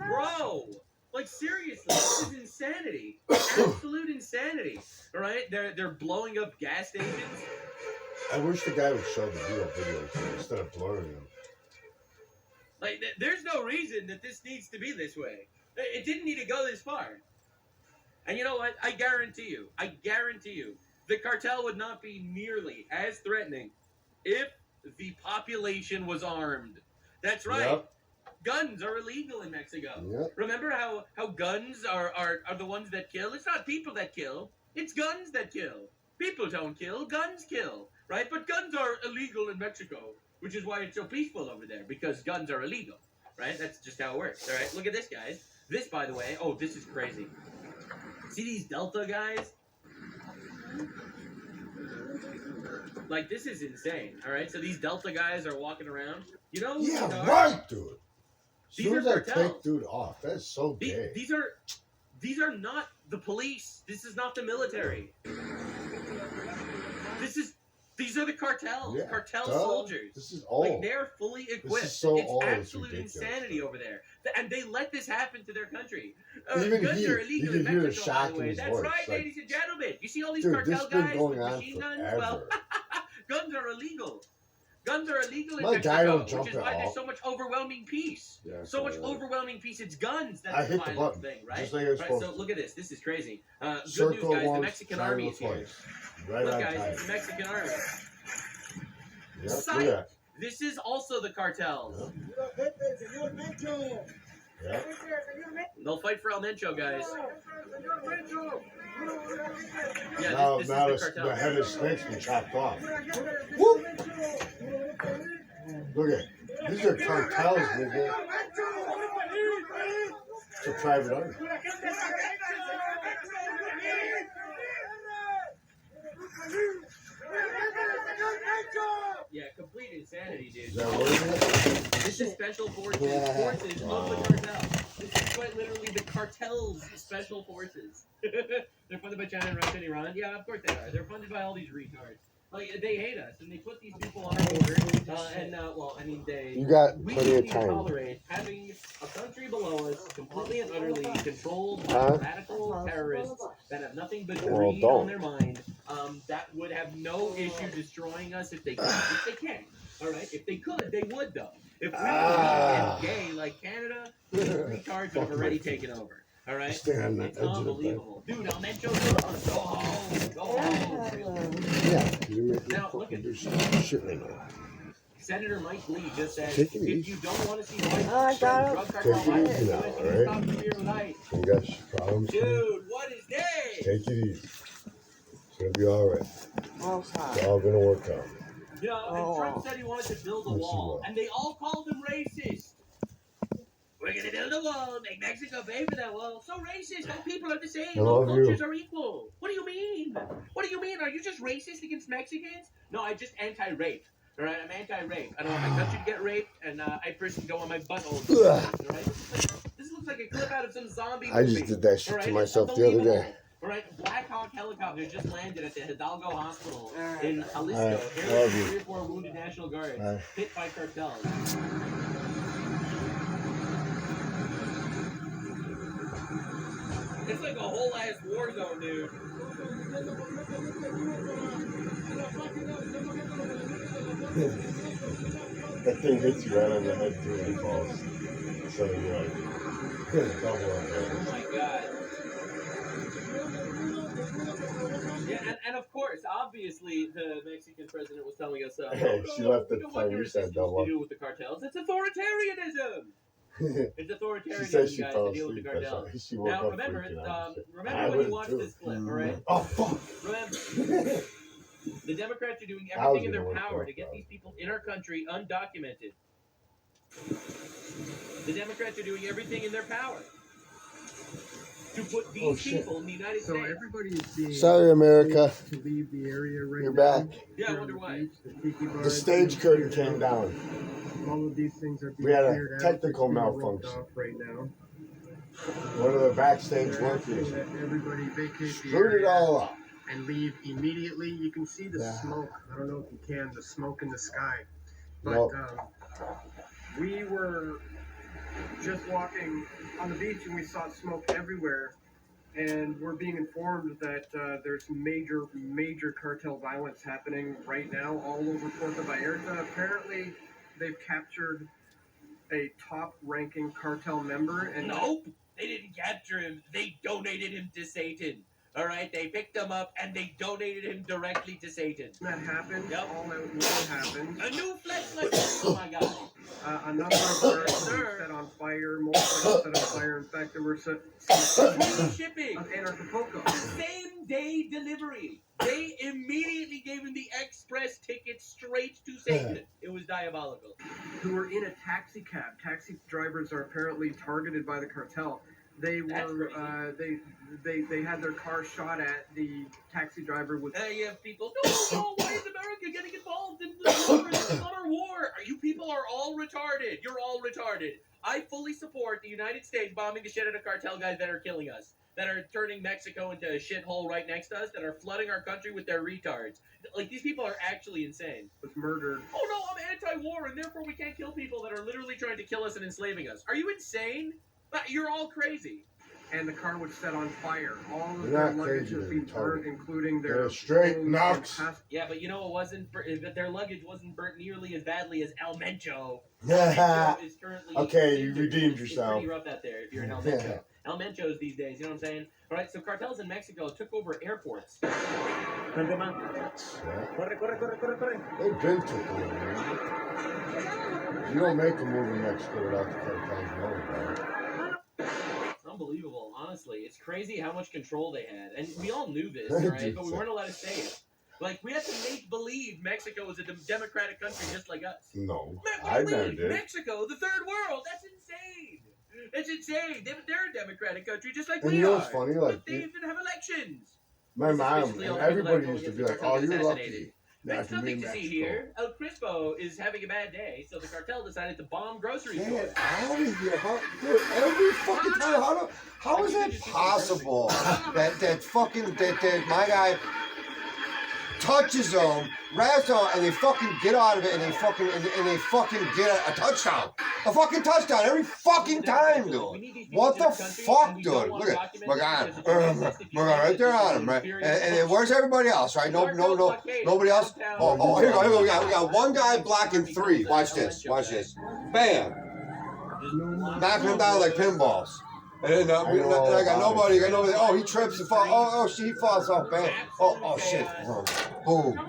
[SPEAKER 1] Bro, like seriously, this is insanity. Absolute insanity. All right? They're blowing up gas stations.
[SPEAKER 2] I wish the guy would show the real videos instead of blurring them.
[SPEAKER 1] Like, there's no reason that this needs to be this way. It didn't need to go this far. And you know what? I guarantee you, the cartel would not be nearly as threatening if the population was armed. That's right.
[SPEAKER 2] Yep.
[SPEAKER 1] Guns are illegal in Mexico.
[SPEAKER 2] Yep.
[SPEAKER 1] Remember how guns are the ones that kill? It's not people that kill. It's guns that kill. People don't kill. Guns kill. Right? But guns are illegal in Mexico, which is why it's so peaceful over there, because guns are illegal. Right? That's just how it works. All right? Look at this, guys. This, by the way, oh, this is crazy. See these Delta guys? Like, this is insane. All right, so these Delta guys are walking around. You know who these
[SPEAKER 2] Yeah,
[SPEAKER 1] are?
[SPEAKER 2] right, dude. As
[SPEAKER 1] These
[SPEAKER 2] soon
[SPEAKER 1] are
[SPEAKER 2] as I
[SPEAKER 1] cartels.
[SPEAKER 2] take dude off, that's so gay.
[SPEAKER 1] These are not the police. This is not the military. These are the cartels.
[SPEAKER 2] Yeah,
[SPEAKER 1] Cartel
[SPEAKER 2] duh.
[SPEAKER 1] soldiers.
[SPEAKER 2] This is
[SPEAKER 1] Like,
[SPEAKER 2] old.
[SPEAKER 1] they're fully equipped.
[SPEAKER 2] so
[SPEAKER 1] it's
[SPEAKER 2] old, it's
[SPEAKER 1] absolute
[SPEAKER 2] ridiculous.
[SPEAKER 1] insanity over there. And they let this happen to their country.
[SPEAKER 2] Even
[SPEAKER 1] Guns are
[SPEAKER 2] you
[SPEAKER 1] illegal
[SPEAKER 2] can
[SPEAKER 1] in
[SPEAKER 2] hear the
[SPEAKER 1] Mexico, by
[SPEAKER 2] shock
[SPEAKER 1] the
[SPEAKER 2] in
[SPEAKER 1] way.
[SPEAKER 2] his
[SPEAKER 1] That's
[SPEAKER 2] voice.
[SPEAKER 1] right,
[SPEAKER 2] Like,
[SPEAKER 1] ladies and gentlemen. You see all these
[SPEAKER 2] dude,
[SPEAKER 1] cartel
[SPEAKER 2] this has been
[SPEAKER 1] guys
[SPEAKER 2] going
[SPEAKER 1] with
[SPEAKER 2] on
[SPEAKER 1] machine guns?
[SPEAKER 2] forever.
[SPEAKER 1] Well, guns are illegal. Guns are illegal in
[SPEAKER 2] My
[SPEAKER 1] Mexico,
[SPEAKER 2] guy don't
[SPEAKER 1] which
[SPEAKER 2] jump
[SPEAKER 1] is
[SPEAKER 2] at
[SPEAKER 1] why
[SPEAKER 2] all.
[SPEAKER 1] there's so much overwhelming peace.
[SPEAKER 2] Yeah,
[SPEAKER 1] So much
[SPEAKER 2] right.
[SPEAKER 1] overwhelming peace. It's guns that's
[SPEAKER 2] I
[SPEAKER 1] the
[SPEAKER 2] hit the
[SPEAKER 1] violent
[SPEAKER 2] button,
[SPEAKER 1] thing, right?
[SPEAKER 2] just like I was
[SPEAKER 1] Right,
[SPEAKER 2] supposed
[SPEAKER 1] so
[SPEAKER 2] to.
[SPEAKER 1] look at this. This is crazy. Good
[SPEAKER 2] Circle
[SPEAKER 1] news, guys. The
[SPEAKER 2] once,
[SPEAKER 1] Mexican
[SPEAKER 2] triangle
[SPEAKER 1] army is here.
[SPEAKER 2] twice. Right
[SPEAKER 1] Look,
[SPEAKER 2] on
[SPEAKER 1] guys,
[SPEAKER 2] time.
[SPEAKER 1] it's the Mexican army.
[SPEAKER 2] Yep,
[SPEAKER 1] Sight.
[SPEAKER 2] look at
[SPEAKER 1] This is also the cartels.
[SPEAKER 2] Yep.
[SPEAKER 1] They'll fight for El Mencho, guys. Yeah,
[SPEAKER 2] Now,
[SPEAKER 1] this
[SPEAKER 2] now
[SPEAKER 1] is the
[SPEAKER 2] the
[SPEAKER 1] cartel.
[SPEAKER 2] head of snake's been chopped off. Whoop. Look at these are cartels, nigga. It's a private army.
[SPEAKER 1] Yeah, complete insanity, dude.
[SPEAKER 2] Is that what it is?
[SPEAKER 1] This is special forces,
[SPEAKER 2] Yeah.
[SPEAKER 1] forces of the cartel. This is quite literally the cartel's special forces. They're funded by China and Russia and Iran. Yeah, of course they are. They're funded by all these retards. Like, they hate us, and they put these people on our border. Well, I mean,
[SPEAKER 2] You got
[SPEAKER 1] we
[SPEAKER 2] plenty of
[SPEAKER 1] need to
[SPEAKER 2] time.
[SPEAKER 1] tolerate having a country below us completely and utterly controlled by
[SPEAKER 2] Huh?
[SPEAKER 1] radical terrorists that have nothing but
[SPEAKER 2] Well,
[SPEAKER 1] greed
[SPEAKER 2] don't.
[SPEAKER 1] on their mind. That would have no issue destroying us if they could. If they can. All right? If they could, they would, though. If we were gay like Canada, these retards would have already taken over. All right?
[SPEAKER 2] Stay on the
[SPEAKER 1] It's
[SPEAKER 2] edge of the bed.
[SPEAKER 1] unbelievable. Dude, El Mencho's gone. Go home. Go home.
[SPEAKER 2] Yeah, you make me
[SPEAKER 1] Now,
[SPEAKER 2] fucking
[SPEAKER 1] look at-
[SPEAKER 2] do some shit right now.
[SPEAKER 1] Senator Mike Lee just said,
[SPEAKER 2] Take it
[SPEAKER 1] if
[SPEAKER 2] easy.
[SPEAKER 1] you don't want to see white
[SPEAKER 4] I got
[SPEAKER 1] drug
[SPEAKER 2] Take
[SPEAKER 1] cartel
[SPEAKER 2] it
[SPEAKER 1] violence,
[SPEAKER 2] easy
[SPEAKER 1] you
[SPEAKER 2] now,
[SPEAKER 1] guys need to
[SPEAKER 2] alright?
[SPEAKER 1] stop the beer with ice.
[SPEAKER 2] You got problems?
[SPEAKER 1] Dude, what is this?
[SPEAKER 2] Take it easy. It's gonna be alright.
[SPEAKER 4] Oh,
[SPEAKER 2] It's
[SPEAKER 4] sorry.
[SPEAKER 2] all gonna work out.
[SPEAKER 1] You know, and Trump said he wanted to build a
[SPEAKER 2] Let's see
[SPEAKER 1] wall,
[SPEAKER 2] what.
[SPEAKER 1] and they all called him racist. We're gonna build a wall, make Mexico pay for that wall. So racist, all people are the same,
[SPEAKER 2] I
[SPEAKER 1] all
[SPEAKER 2] love you.
[SPEAKER 1] cultures are equal. What do you mean? What do you mean? Are you just racist against Mexicans? No, I'm just anti-rape. All right, I'm anti-rape. I don't want my country to get raped, and I personally don't want my butthole to get raped. All right, this looks like a clip out of some zombie movie.
[SPEAKER 2] I just did that shit
[SPEAKER 1] All right,
[SPEAKER 2] to
[SPEAKER 1] it's
[SPEAKER 2] myself the other
[SPEAKER 1] unbelievable.
[SPEAKER 2] day.
[SPEAKER 1] All right, Black Hawk helicopter just landed at the Hidalgo Hospital in Jalisco.
[SPEAKER 2] All right,
[SPEAKER 1] Here
[SPEAKER 2] love you.
[SPEAKER 1] 3 or 4 wounded National Guards
[SPEAKER 2] All right.
[SPEAKER 1] hit by cartels. It's like a whole ass war zone, dude.
[SPEAKER 2] That thing hits you right on the head too and falls. So you're like, double up there.
[SPEAKER 1] Oh my god. Yeah, and of course, obviously, the Mexican president was telling us,
[SPEAKER 2] Hey, she left the
[SPEAKER 1] we don't want
[SPEAKER 2] time
[SPEAKER 1] your
[SPEAKER 2] you said
[SPEAKER 1] resistance
[SPEAKER 2] double.
[SPEAKER 1] to do with the cartels. It's authoritarianism. It's
[SPEAKER 2] She
[SPEAKER 1] authoritarianism,
[SPEAKER 2] said she
[SPEAKER 1] guys,
[SPEAKER 2] fell
[SPEAKER 1] to deal with the
[SPEAKER 2] asleep. That's
[SPEAKER 1] cartels.
[SPEAKER 2] why she woke
[SPEAKER 1] Now,
[SPEAKER 2] up
[SPEAKER 1] remember,
[SPEAKER 2] freaking out and shit. I
[SPEAKER 1] remember when you
[SPEAKER 2] would've
[SPEAKER 1] watched
[SPEAKER 2] too.
[SPEAKER 1] this clip, all right?
[SPEAKER 2] Oh fuck!
[SPEAKER 1] Remember, the Democrats are doing
[SPEAKER 2] I was
[SPEAKER 1] everything in their
[SPEAKER 2] gonna
[SPEAKER 1] power
[SPEAKER 2] work
[SPEAKER 1] to get
[SPEAKER 2] out.
[SPEAKER 1] these people in our country undocumented. The Democrats are doing everything in their power to put these
[SPEAKER 2] Oh, shit.
[SPEAKER 1] people in the United
[SPEAKER 7] So
[SPEAKER 1] States.
[SPEAKER 7] everybody is being
[SPEAKER 2] Sorry, America.
[SPEAKER 7] to leave the area right
[SPEAKER 2] You're
[SPEAKER 7] now.
[SPEAKER 2] back.
[SPEAKER 1] Yeah, I
[SPEAKER 7] Here
[SPEAKER 1] wonder
[SPEAKER 7] on the
[SPEAKER 1] why.
[SPEAKER 7] beach, the tiki
[SPEAKER 2] The
[SPEAKER 7] bars,
[SPEAKER 2] stage curtain came down.
[SPEAKER 7] All of these things are being
[SPEAKER 2] We had a
[SPEAKER 7] cleared out.
[SPEAKER 2] technical
[SPEAKER 7] It's being roped
[SPEAKER 2] malfunction.
[SPEAKER 7] off right now.
[SPEAKER 2] One of the backstage
[SPEAKER 7] They're asking
[SPEAKER 2] workers
[SPEAKER 7] that everybody vacate the
[SPEAKER 2] screwed it
[SPEAKER 7] area
[SPEAKER 2] all up.
[SPEAKER 7] and leave immediately. You can see the
[SPEAKER 2] Yeah.
[SPEAKER 7] smoke. I don't know if you can, the smoke in the sky. But
[SPEAKER 2] Nope.
[SPEAKER 7] we were just walking on the beach and we saw smoke everywhere. And we're being informed that there's major cartel violence happening right now all over Puerto Vallarta. Apparently, they've captured a top-ranking cartel member. And
[SPEAKER 1] Nope, they didn't capture him. They donated him to Satan. All right, they picked him up and they donated him directly to Satan.
[SPEAKER 7] that happened.
[SPEAKER 1] Yep.
[SPEAKER 7] All out war happened.
[SPEAKER 1] A new flex like this, oh my god.
[SPEAKER 7] A number of cars
[SPEAKER 1] Sir.
[SPEAKER 7] were set on fire. Motorcycles set on fire. In fact, there were some
[SPEAKER 1] Free shipping.
[SPEAKER 7] of Anarchapulco.
[SPEAKER 1] Same day delivery. They immediately gave him the express ticket straight to Satan. It was diabolical.
[SPEAKER 7] Who were in a taxi cab. Taxi drivers are apparently targeted by the cartel. They
[SPEAKER 1] That's
[SPEAKER 7] were
[SPEAKER 1] crazy.
[SPEAKER 7] they had their car shot at. The taxi driver was
[SPEAKER 1] You have people, no, why is America getting involved in the summer war? You people are all retarded. You're all retarded. I fully support the United States bombing the shit out of cartel guys that are killing us, that are turning Mexico into a shithole right next to us, that are flooding our country with their retards. Like, these people are actually insane.
[SPEAKER 7] murdered.
[SPEAKER 1] Oh no, I'm anti-war, and therefore we can't kill people that are literally trying to kill us and enslaving us. Are you insane? You're all crazy.
[SPEAKER 7] And the car was set on fire. All of
[SPEAKER 2] They're
[SPEAKER 7] their
[SPEAKER 2] not
[SPEAKER 7] luggage
[SPEAKER 2] crazy,
[SPEAKER 7] was
[SPEAKER 2] they're
[SPEAKER 7] being burned,
[SPEAKER 2] retarded.
[SPEAKER 7] including
[SPEAKER 2] They're
[SPEAKER 7] their
[SPEAKER 2] straight
[SPEAKER 7] phones and
[SPEAKER 2] nuts.
[SPEAKER 1] Yeah, but you know what wasn't? That their luggage wasn't burnt nearly as badly as El Mencho.
[SPEAKER 2] Yeah.
[SPEAKER 1] Mencho is currently
[SPEAKER 2] Okay, you redeemed
[SPEAKER 1] it's
[SPEAKER 2] yourself.
[SPEAKER 1] pretty rough out there if you're an El Mencho. El Menchos these days, you know what I'm saying? All right, so cartels in Mexico took over airports.
[SPEAKER 3] Vente, man.
[SPEAKER 2] Yeah.
[SPEAKER 3] Corre, corre, corre, corre, corre.
[SPEAKER 2] They've been took over, man. You don't make a move in Mexico without the cartels knowing about it.
[SPEAKER 1] It's unbelievable, honestly. It's crazy how much control they had, and we all knew this,
[SPEAKER 2] They
[SPEAKER 1] right?
[SPEAKER 2] did
[SPEAKER 1] But we
[SPEAKER 2] so.
[SPEAKER 1] weren't allowed to say it. Like, we had to make believe Mexico was a democratic country just like us.
[SPEAKER 2] No,
[SPEAKER 1] What
[SPEAKER 2] I
[SPEAKER 1] do you
[SPEAKER 2] never
[SPEAKER 1] mean?
[SPEAKER 2] did.
[SPEAKER 1] Mexico, the third world. That's insane. It's insane. They're a democratic country just like
[SPEAKER 2] And
[SPEAKER 1] we
[SPEAKER 2] you know
[SPEAKER 1] are.
[SPEAKER 2] what's funny?
[SPEAKER 1] But
[SPEAKER 2] Like,
[SPEAKER 1] they even have elections.
[SPEAKER 2] my
[SPEAKER 1] This is
[SPEAKER 2] mom
[SPEAKER 1] basically
[SPEAKER 2] and
[SPEAKER 1] all
[SPEAKER 2] everybody
[SPEAKER 1] people
[SPEAKER 2] used to
[SPEAKER 1] that
[SPEAKER 2] be
[SPEAKER 1] get
[SPEAKER 2] like,
[SPEAKER 1] the
[SPEAKER 2] "Oh,
[SPEAKER 1] cartel
[SPEAKER 2] you're
[SPEAKER 1] assassinated.
[SPEAKER 2] lucky." Not
[SPEAKER 1] There's
[SPEAKER 2] to be in
[SPEAKER 1] nothing to see
[SPEAKER 2] Mexico.
[SPEAKER 1] here. El Crispo is having a bad day, so the cartel decided to bomb grocery
[SPEAKER 6] Get
[SPEAKER 1] stores.
[SPEAKER 6] out of here. Dude, every fucking time. How is that possible? that my guy touches them, wraps them, and they fucking get out of it, and they fucking get a touchdown. A fucking touchdown every fucking time, dude. What the fuck, dude? Look at my God, right there on him, right? And then where's everybody else, right? No, nobody else. Oh, here we go. We got one guy blocking three. Watch this. Bam. Knocking them down like pinballs. And then I got nobody. Oh, he trips and falls. Oh, shit, he falls off. Bam. Oh, shit. Boom.